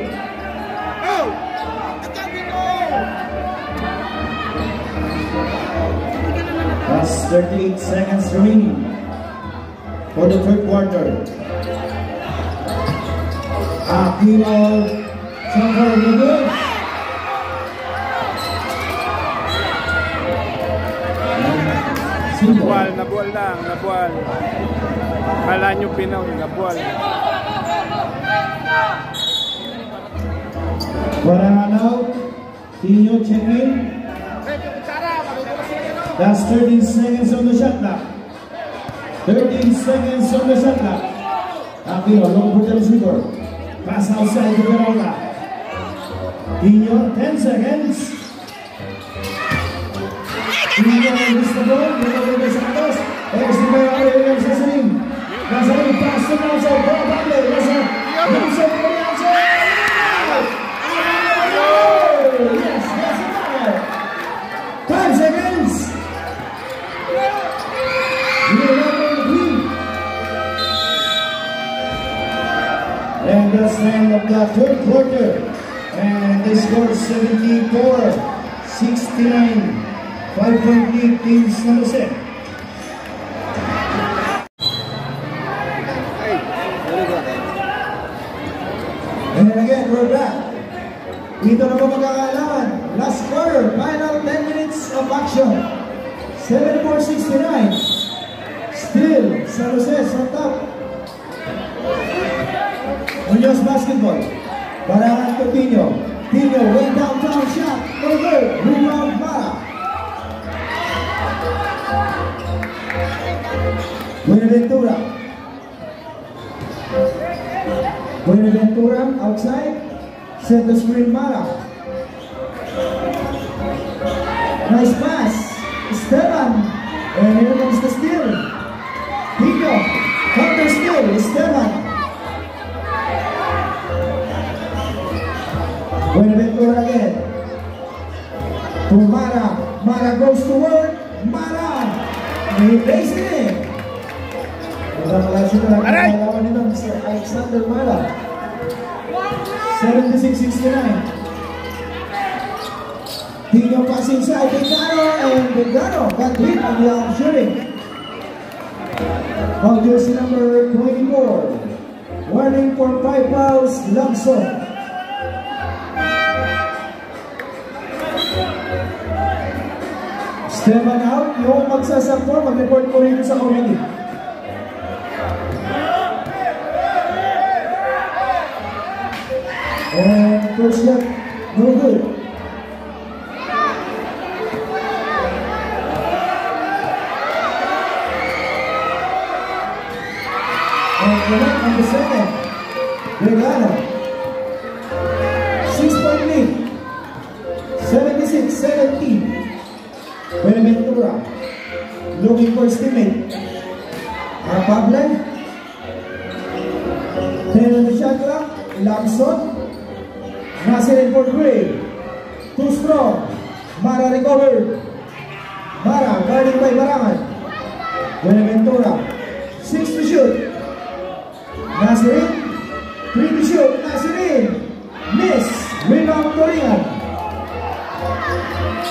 That's 38 seconds remaining for the third quarter. Aquino. Nabual lang, nabual. Kala nyo Pinaw, nabual. Barangan out. Tino check in. That's 13 seconds on the shot clock. 13 seconds on the shot clock. Aquino, long for the receiver. Pass outside to Peralta. Tino, 10 seconds. Tino missed the ball. Tino with Santos. There's the Peralta with Cesarin. Cesarin pass to outside. Peralta. Nelson for the outside. Yes, that's it. 5 seconds. And that's the end of the third quarter. And they scored 74-69. 5-point lead Team San Jose. And then again, we're back. Dito na po magkakailangan. Last quarter, final 10 minutes of action. 74-69. Still, San Jose on top. Muñoz basketball. Barangan to Tino. Tino, way downtown shot. Over. Rebound para. Buenaventura. Buenaventura outside. Set the screen Mara. Nice pass. Esteban. And here comes the steal. Dino. Counter steal. Esteban. Buenaventura again. To Mara. Mara goes to work. Mara. He plays it in. Wala siya na nakakalawan nito, Mr. Alexander Mara. 76-69. Dino pass inside Vegano, and Vegano got hit on the arm shooting. On jersey number 24. Warning for 5 fouls, Longson. Esteban out, yung magsasaktor, mag-report ko rin sa committee. And first shot, no good. And the net on the second, Vegano. 6-point lead, 76-17. Buenaventura looking for his teammate. Pablo. 10 on the shot clock. Longson. Nasir for Gray. Too strong. Mara recovered. Mara guarded by Barangan. Buenaventura. 6 to shoot. Nasirin. 3 to shoot. Nasirin. Miss. Rebound Torian.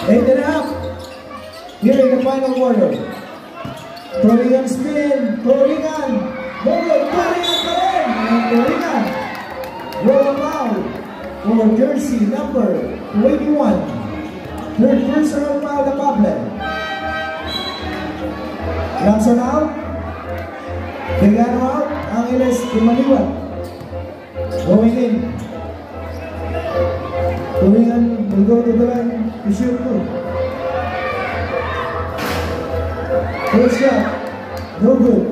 8.5. Here in the final quarter. Torian spin. Torian. Torian pa rin. And Torian. Roll foul for jersey number 21. Third personal foul the Pablo. Longson out. Vegano out. Angeles Kumaliwan. Going in. Torian will go to the line to shoot too. First shot, no good.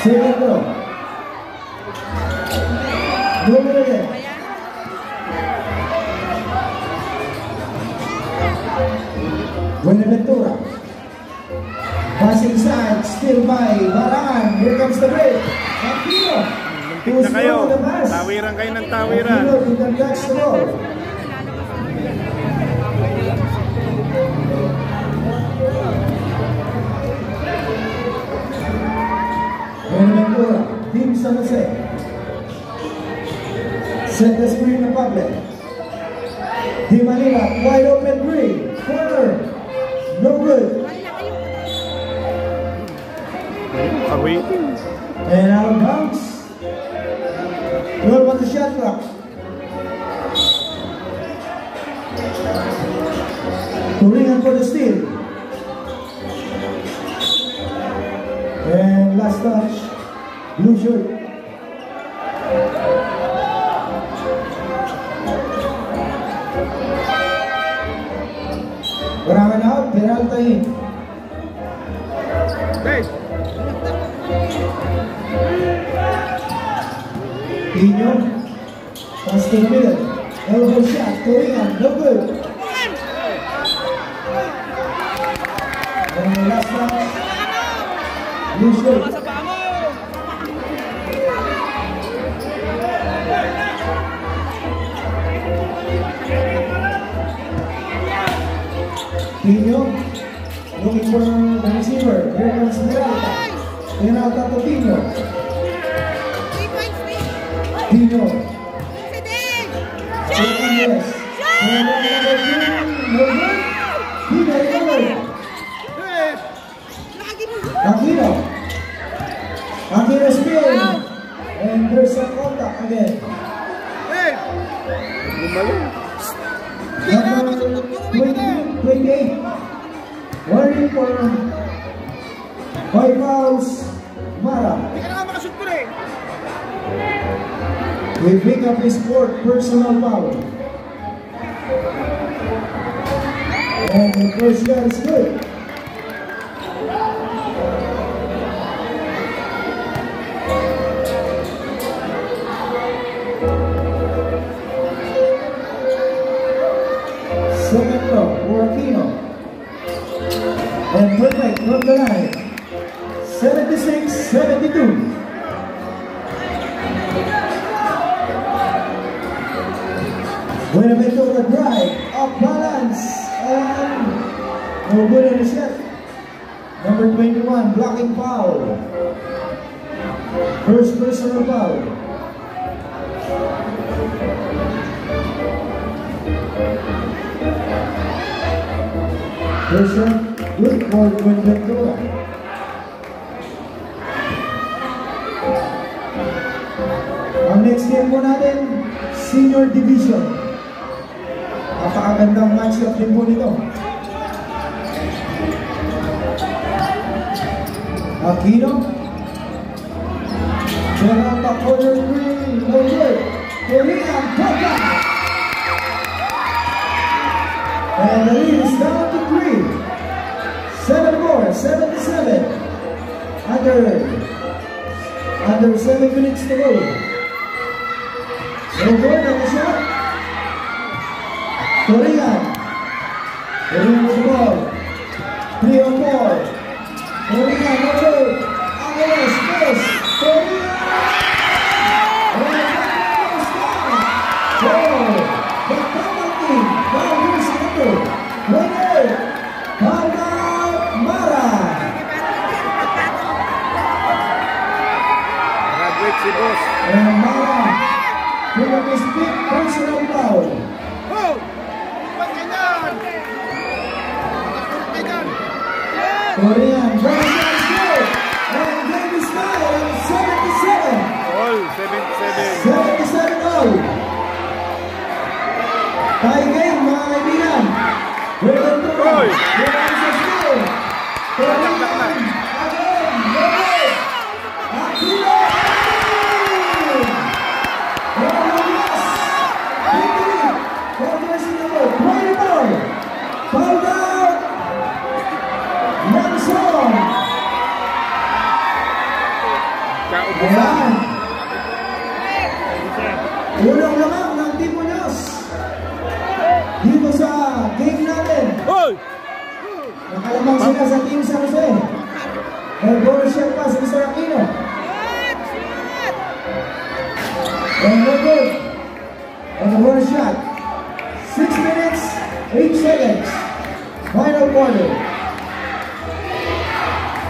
Second throw. No good again. Buenaventura. Passing side, still by Barangan. Here comes the break. Aquino. Na kayo. Tawiran kayo ng tawiran. Aquino to catch the ball. Buenaventura, Team San Jose. Set the screen to Pablo. Di Manila, wide open three. Corner. No good. And out of bounds. 12 on the shot clock. Turingan for the steal. And last touch, blue shirt. Barangan out, Peralta in. Hey. Dino, pass to the middle. Elbow shot, Turingan, no good. And the last touch, blue shirt. Dino, looking for the receiver. Here comes Peralta. Peralta to Dino. Dino. Second yes. No good. Dino recovered. Aquino. Aquino spin. And there's a contact again. Number 28. Warning for 5 fouls. Mara. We pick up his fourth personal foul. And the first shot is good. from the line. 76-72. Buenaventura drive, off balance, and no good on the shot. Number 21, blocking foul. First personal foul. First shot, good for Buenaventura. Ang next game po natin, Senior Division. Napakagandang match-up din po nito. Aquino. Peralta corner 3. No good. Korean Pogba. And the lead is down to 3. 7-4, 7-7. Under 7 minutes to go. No good on the shot. Korean with the ball. 3 on 4. Korean, no good. Against this. Korean. And that goes down. Oh, the penalty. Now here's number 28. Mara. Graduate si boss. And Mara with a mistake personal foul. Korean, Brazil's good, and game is tied, 77. All 77. 77 all. Tie game, mga kaibigan. Buenaventura, Brazil's good. Korean, again, Lopez, Aquino. Rodriguez, victory, for jersey number 24. Fouled out. Nelson. Ayan. Unang lamang ng Team Muñoz dito sa game natin. Nakalamang sila sa Team San Jose. Nag-bonus shot pa si Mr. Aquino. And no good. On the bonus shot. 6 minutes, 8 seconds. Final quarter.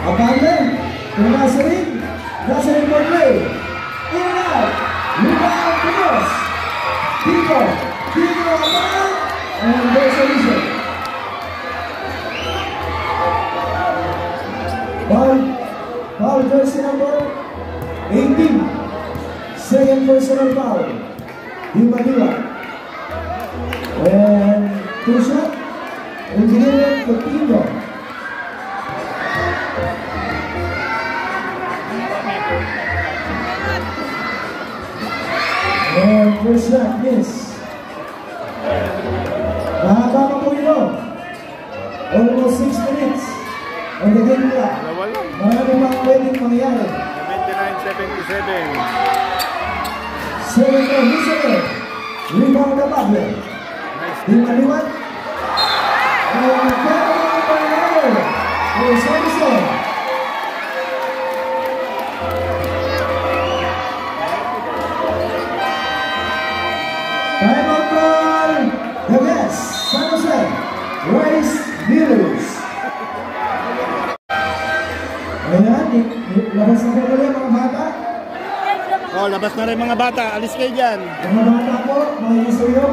Abandon, to Nazarin for play. In and out, rebound to us. Pico abandon, and there's a solution. Foul jersey number 18. Second personal foul. Di Manila. And two shot, and delivered to Tino. And first shot, miss. Mahaba pa po ito. Almost 6 minutes on the game clock. Marami pang pwedeng mangyari. 79-77. 7-0, Misery. Rebound na Pablo. Di maliwan. And Pedro Bernardo. For Samson. Time out call. The guest, San Jose, Rice Dealers. Ayan, labas na po ulit mga bata. Oh, labas na rin mga bata. Alis kayo dyan. Mga bata po, mga isuyo.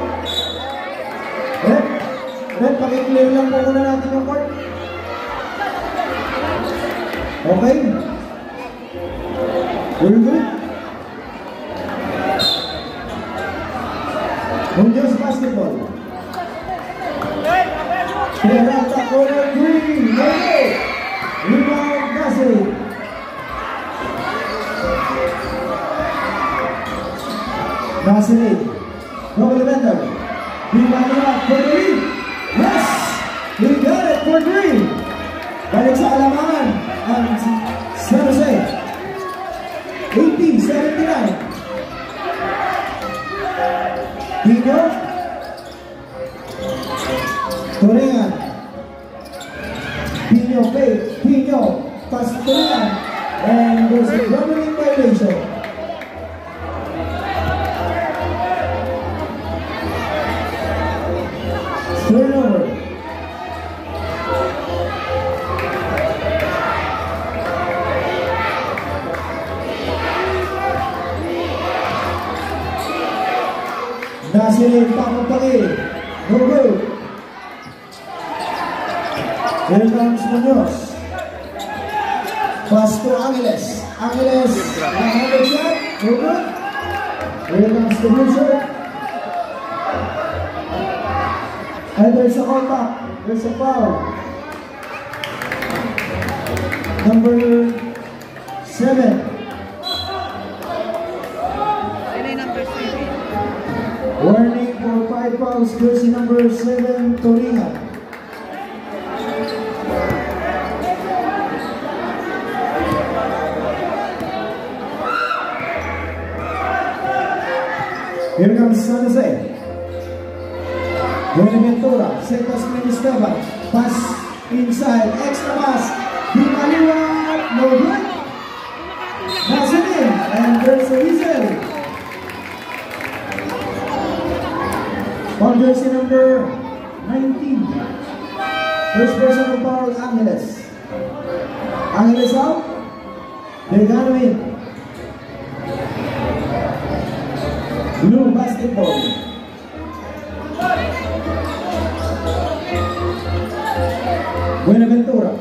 Red, pakiclear lang po muna natin yung court. Okay. We're good. Muñoz basketball. Peralta corner 3. No good. Rebound Nasri. Nasri. Double defender. Manila for 3. Yes! We got it for 3. Balik sa alamangan ang San Jose. 80-79. Pino. Korean. Pino Nasirin Pakuntaki. No good. Here comes Munoz. Pass to Angeles. Angeles. Another shot. No good. Here comes the blue shirt. And there's a contact. There's a foul. Number 7. Warning for 5 fouls, jersey number 7, Toringa. Here comes San Jose. Buenaventura, set the screen Esteban. Pass inside, extra pass. Di Maliwa, no good. Nazarin, and there's a whistle. On jersey number 19. First personal foul, Angeles. Angeles out. They're gonna win. Blue basketball. Buenaventura.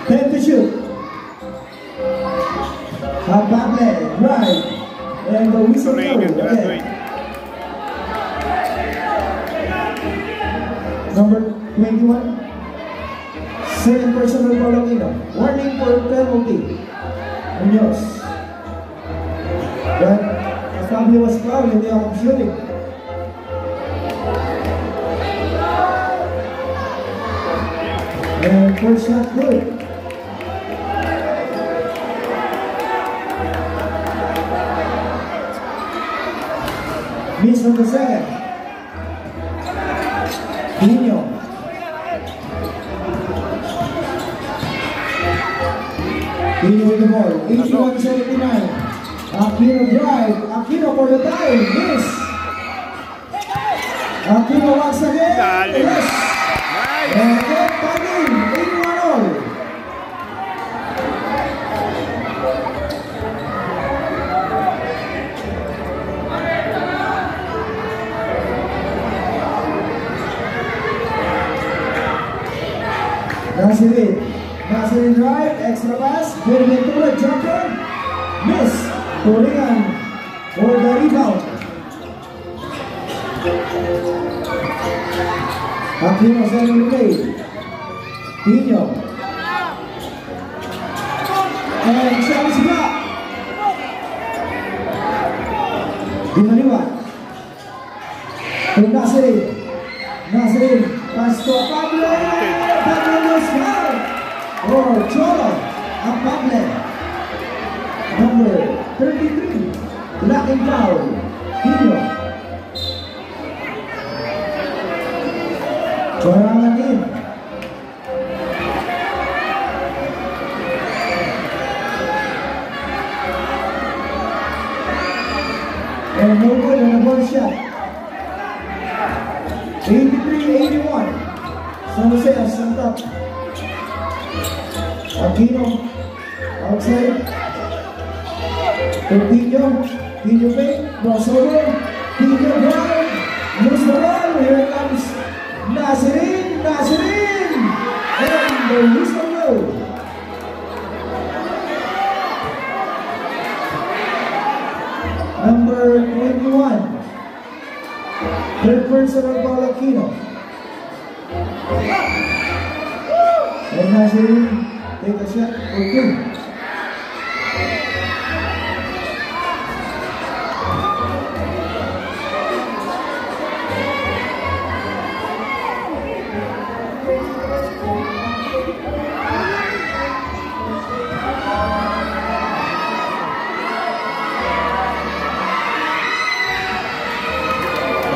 10 to shoot. Abate, right. And the whistle goes. Number 21. Second personal foul Aquino. Warning for penalty. Munoz. But Fabio was fouled in the act of shooting. And first shot good. Miss on the second. Dino. Dino with the ball. 81-79. Aquino drive. Aquino for the tie. Miss. Aquino once again. Yes. And then tagging. 81-all. Nasirin drive, extra pass, Buenaventura jumper, miss, Toringan for the rebound. Aquino setting the play, Pino, and Travis Black, Di Maliwa, to Nasirin, pass to Pablo, or Cholo Apable, number 33, black and foul, Pino. Barangan in. And no good on the ball shot. 83-81. San Jose has sent up. Aquino outside. Pino fake, crossover. Pino drive, lose the ball. Here comes Nasirin, and the whistle goes. Number 21, third personal foul Aquino. And Nasirin take a shot for two.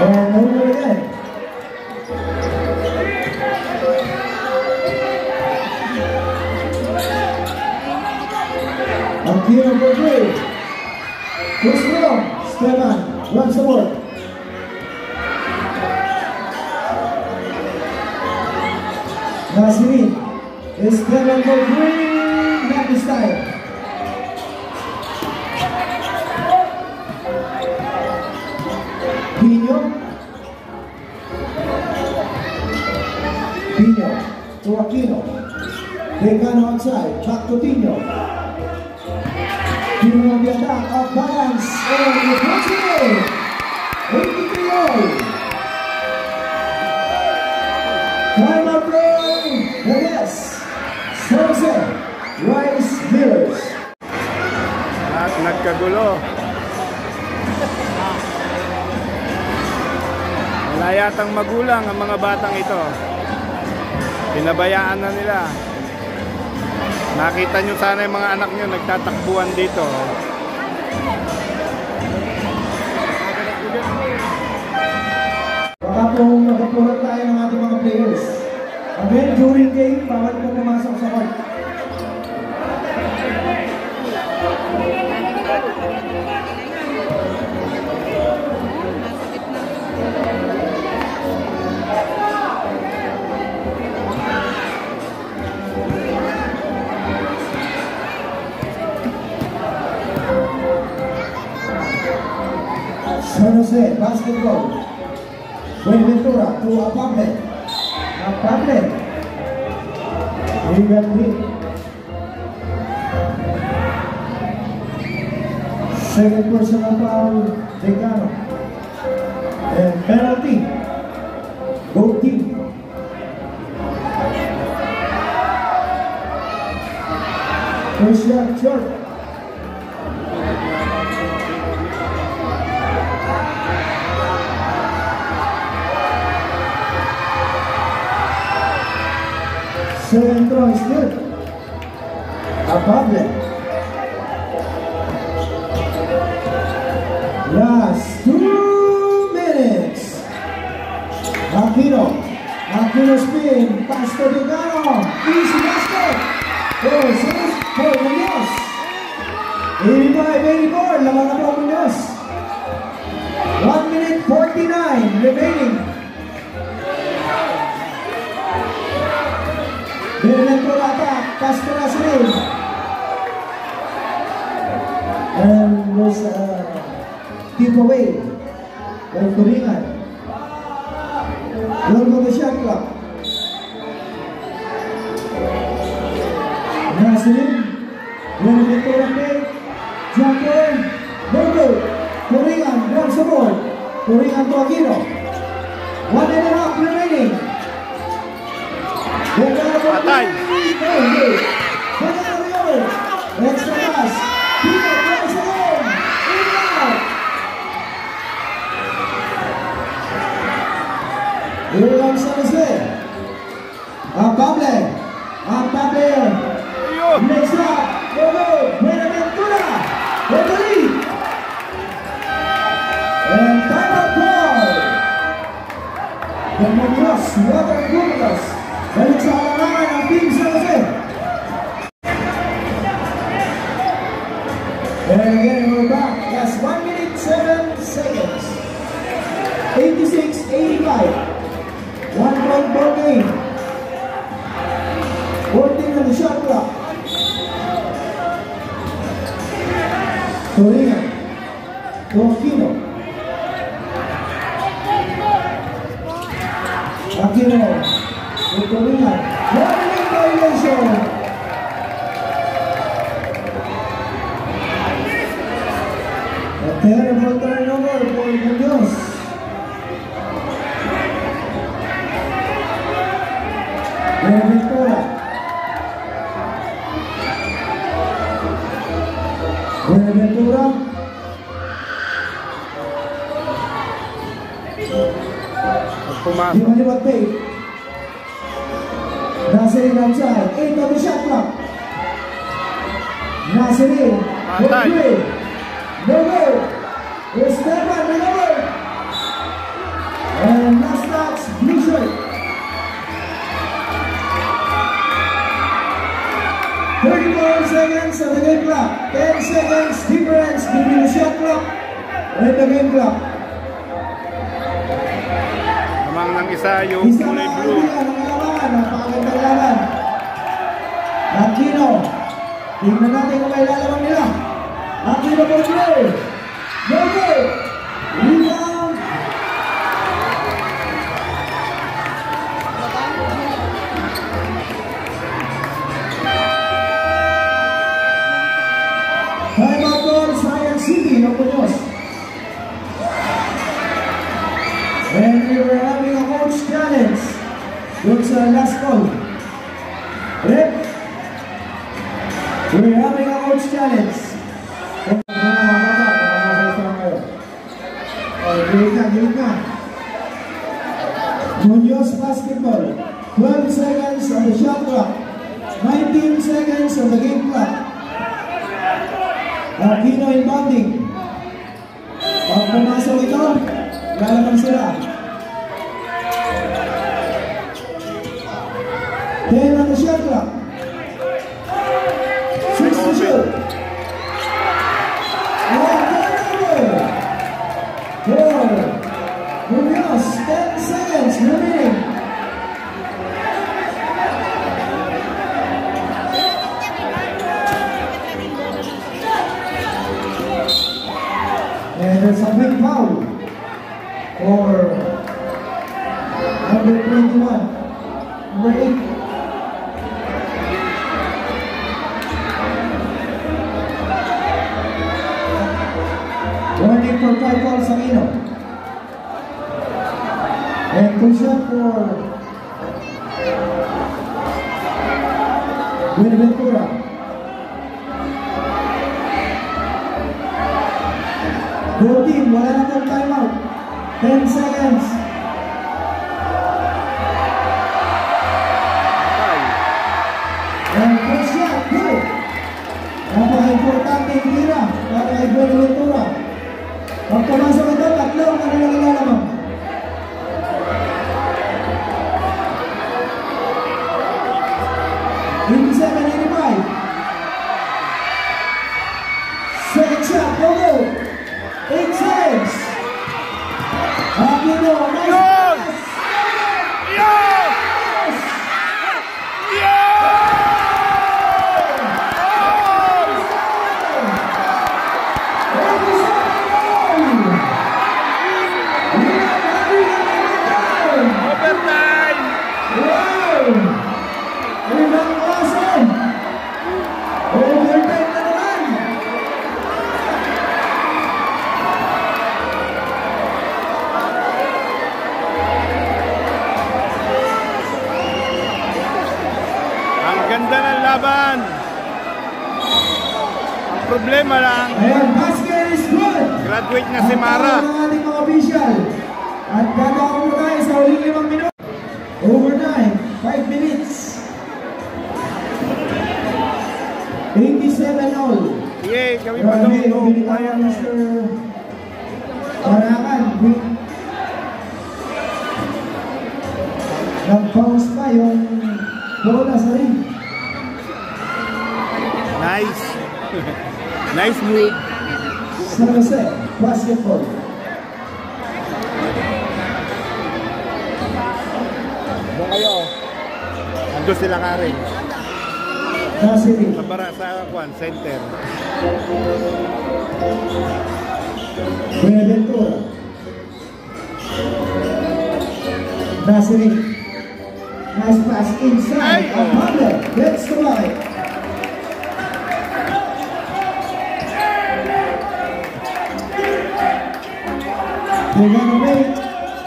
And over again. Aquino for three. Who's wrong? Esteban runs the ball. Nasirin. Esteban for three. Not this time. Tino. Tino to Aquino. Decano outside. Back to Tino. Tino on the attack. Off balance. And the possible. 83-all. Time up from the yes. Jose Rice Millers. At nagkagulo. Wala yatang magulang ang mga batang ito. Pinabayaan na nila. Nakita nyo sana yung mga anak nyo nagtatakbuhan dito. Baka po magkapulat tayo ng ating mga players. Again, during game, bawal po pumasok sa court. San Jose basketball. Buenaventura to Apable. Apable. He got hit. Second personal foul, Decano. And penalty. Go team. First shot short. Second throw is good. Apable. Last 2 minutes. Aquino. Aquino spin. Pass to Decano. Easy basket. Oh, six for Munoz. 85-84. Laman na po Munoz. 1 minute 49 remaining. Buenaventura attack, pass to Nazarin. And there's a tip away by Turingan. Goal to the shot clock. Nazarin, Buenaventura play, jumper, no good. Turingan grabs the board. Turingan to Aquino. 1.5 remaining. Patay. Extra pass. Peter goes alone. In out. Here comes San Jose. Apable. Apable. Next up. Buenaventura. With the lead. And timeout call. The Munoz Water Coolers. Balik sa halaman ng Team San Jose. And again, we're back. Yes, 1 minute 7 seconds. 86-85. 1 point ball game. 14 on the shot clock. Turingan. To Aquino. Aquino. Turingan. 1 minute violation. A terrible turnover for Munoz. Buenaventura. Buenaventura. Lima-lima tape. Nazarin outside. 8 on the shot clock. Nazarin. Patay. No good. Esteban, no good. And last touch, blue shirt. 34 seconds on the game clock. 10 seconds difference between the shot clock and the game clock. Namang ng isa yung Isa kulay na blue. ang laban, napakagandang laban. Aquino. Tingnan natin kung may lalaban nila. Aquino for play. No good. Rebound. And we were having a coach challenge. Doon sa last call. Rep. We're having a coach challenge. Gilid na. Munoz basketball. 12 seconds on the shot clock. 19 seconds on the game clock. Aquino inbounding. Pag pumasok ito, lalaman sila. 10 on the shot clock. 6 to shoot. Munoz, 10 seconds remaining. And there's a big foul for number 21, number 8. Warning for 5 fouls sa Aquino. And two shot for Buenaventura. Go team, wala na pong timeout. 10 seconds. And first shot, good. Napaka-importante yung tira para kay Buenaventura. Pag pumasok ito, tatlo ang kanilang ilalamang. Second shot, go go! 8 seconds! Aquino, nice pass! Yes! Overtime! Wow! Ibang klase! Overtime na naman! Ang ganda ng laban. Ang problema lang, Ayan, basket is good! graduate na si Mara. Ang ating mga official. At gagawin mo tayo sa huling 5 minuto. Overtime, 5 minutes. 87 all. Yay, kami pa doon. Binitayan Mr. Parakan. Nag-bounce pa yung bola sa ring. Nice. Nice move. San Jose, basketball. Doon kayo. Ando sila ka rin. Nasiri. Sa Kwan Center. Buenaventura. Nasiri. Nice pass inside. Apande gets the line. Degano made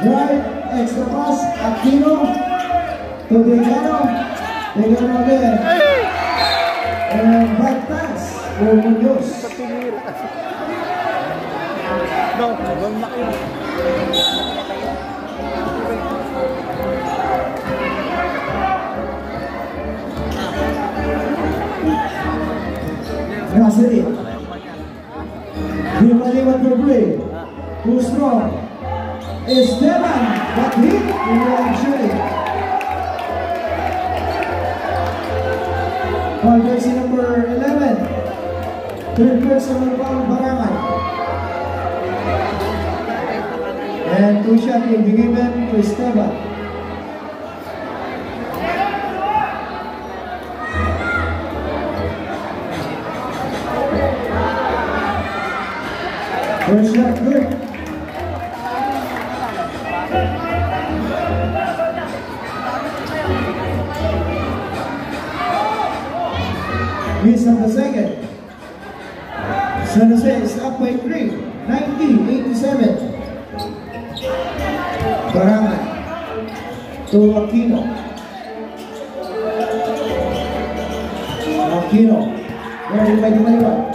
right, extra pass, Aquino to Degano. Degano again. And back pass for Munoz. No, doon na kayo. Nasiri. Dimaliwan for play. Too strong. Esteban, but hit in the actually. Foul jersey number 11. Third personal foul Barangan. And two shot will be given to Esteban. First shot good. Miss on the second. San Jose is up by 3, 90-87. Barangan to Aquino. Aquino. Ready by the Maliwan.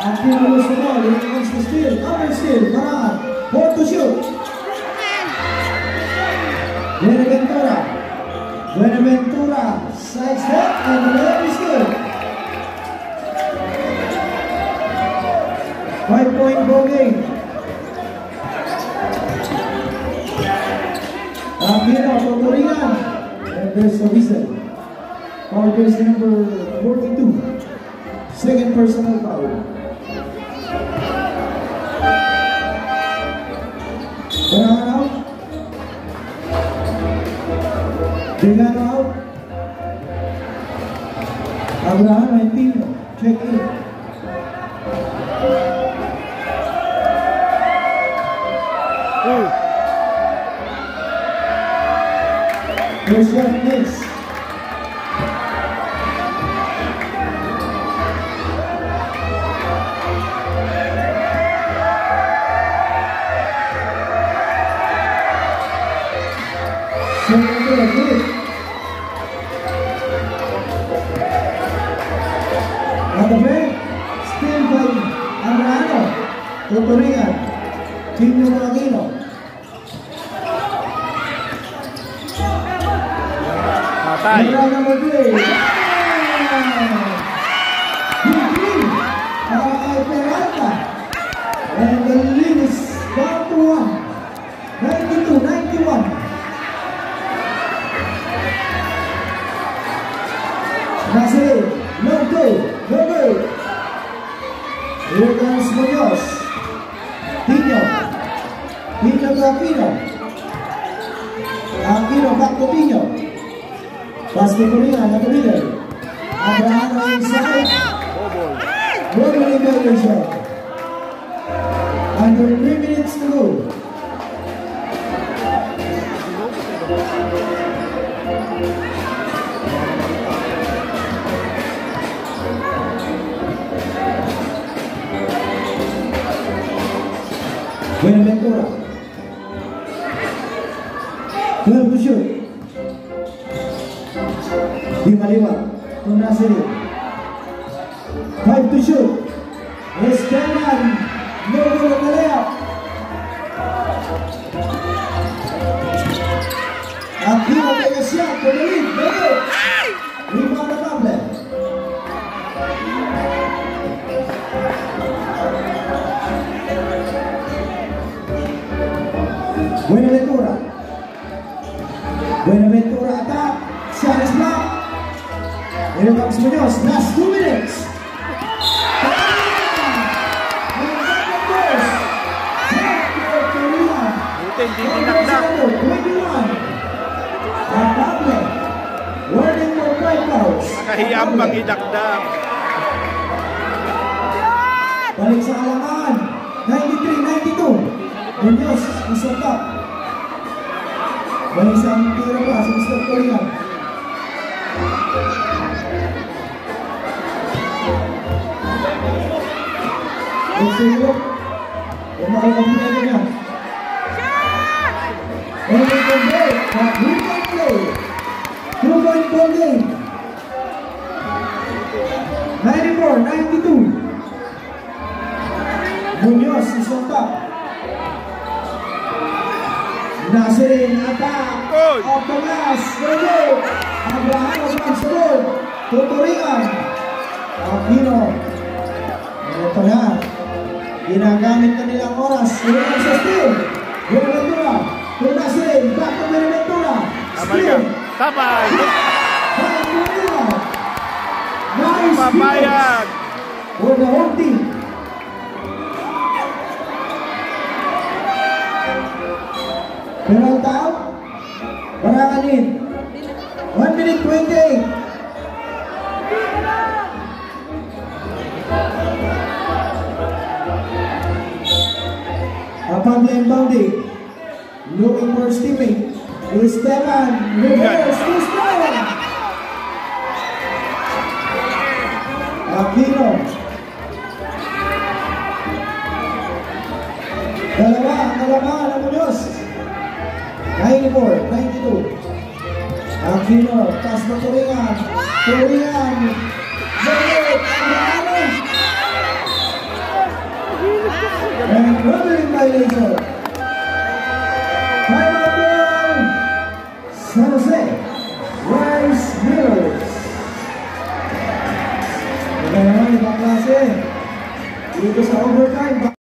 Aquino lose the ball. He wants to steal. Cover steal. Barangan. 4 to shoot. Buenaventura. Buenaventura. Side step and the layup is good. 5-point ball game. Aquino, Totoringan. And there's a whistle. Foul jersey number 42. Second personal foul. Barangan out. Delgado out. Abraham and Pino. Check in. First shot miss. Second shot good. On the break, still by Abraham. Totoringan. Pino Aquino. Matay. Number 3. Peralta. And the lead is down to 1. 92-91. Nasir, no good. Here comes Munoz. Pino to Aquino. Aquino back to Pino. Pass to Totoringan at the middle. Abraham inside. Rolling evaluation. Under 3 minutes to go. Buenaventura. 12 to shoot. Di Maliwan to Nasiri. 5 to shoot. Esteban. No good on the layup. Aquino take a shot for the lead. No good. Rebound the problem. Buenaventura. Buenaventura attack. Shot is blocked. Here comes Munoz. Last 2 minutes. Buti hindi dinakdak. 21. Atable. Warning for 5 fouls. Nakahiyang pang idakdak. Balik sa alangan. 93-92. Munoz is on top. Balik sa tira pa sa Mr. Totoringan. Let's see look. Kung makakapinagin niya. Only can play. 3-point play. 2-point ball game. 94-92. Munoz is on top. Nasirin attack. Off the glass. Go. Abraham runs the ball. Totoringan. Aquino. Ito na. Ginagamit na nilang oras. Ilan sa steal. Buenaventura. To Nasirin. Back to Buenaventura. Steal. Tapay. Nice. Papayag. For the whole team. Peralta out. Barangan in. 1 minute 28. Upon the inbounding. Looking for his teammate. Esteban. Reverse. He's going. Aquino. Dalawa ang Munoz. 94, 92. Aquino, taas ng Turingan. Turingan. Zayet, Abraham. And running violation. Time out ball. San Jose. Rice Mills. Ito naman, ibang klase. Dito sa overtime.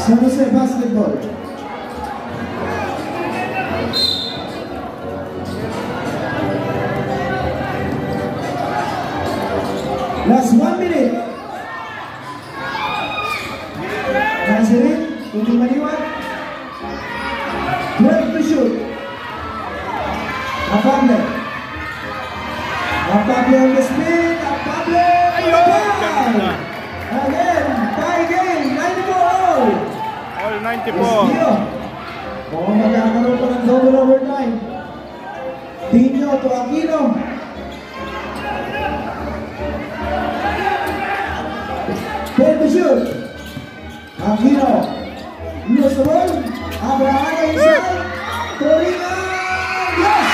San Jose basketball. Last 1 minute. Nazarin, hindi maliwan. 12 to shoot. Apable. Apable on the spin. Apable. Again, tie game. 94 all. All 94. Mukhang magkakaroon pa ng double overtime. Tino to Aquino. Ten to shoot. Aquino. Lose the ball. Abraham inside. Turingan. Yes!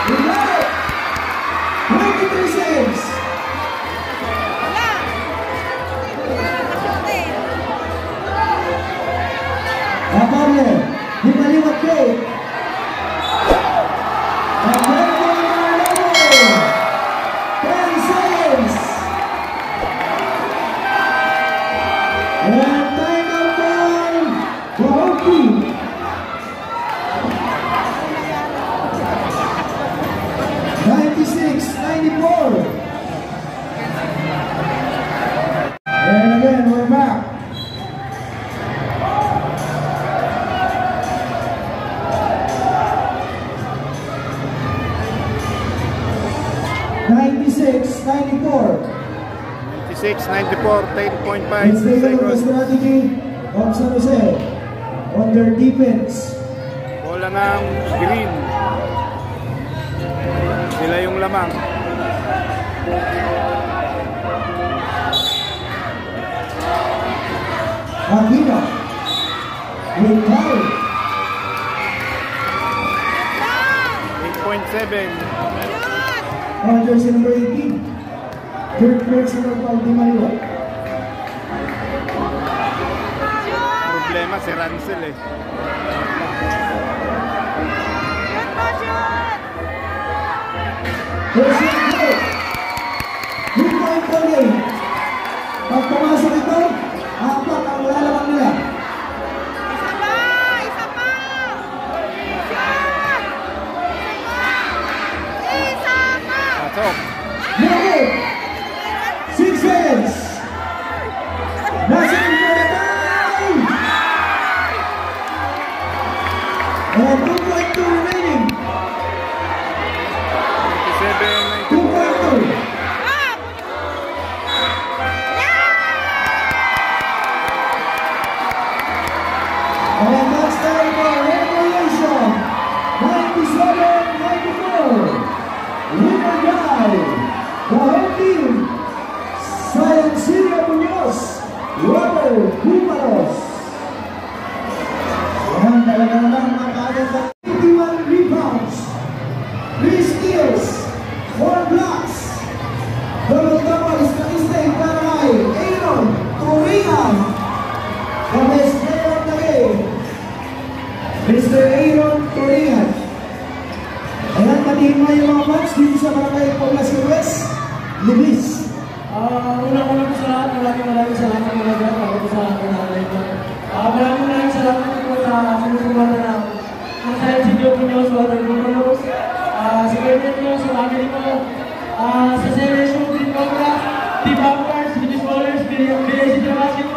We got it. 23 seconds. Apable. Di maliwat ko. Apable. 10 seconds. And time out ball. Wahoopi. And again, we're back. (96-94). 96-94, 10.5 Let's take a look at the seconds. strategy of San Jose on their defense. Bola ng green. Sila yung lamang. Aquino with foul. 8.7. Jersey number 18. Third personal foul di maliwa. Problema si Ransel eh. First and goal. 3-point ball game. Pag pumasok ito, apat ang lalabang nila. Pasok. Move. 6 seconds. Nasa in for the time. And 2.2 remaining. 27, 2.2. And that's time for regulation. 97-94. Winner guy, the home team, Sayancilia Muñoz, Robert Humanos. Yan talaga naman mga kaagad. 81 rebounds, 3 steals, 4 blocks. Double-double statistic para kay Aaron Turingan, the best player of the game, Mr. Aaron Turingan. Ayan, patiin mo yung mga fans dito sa Barangay Poblacion West, Libis. Unang-unang sa lahat, maraming salamat po na dyan ako sa kanalay ko. Maraming salamat po sa sinusuwata ng Sayancilia Muñoz, Robert Humanos, sa Bernard nyo, sa family ko, sa Celebration, Team Cobra, Team Bumpers, Team Scholars, Bilesi Trabasin,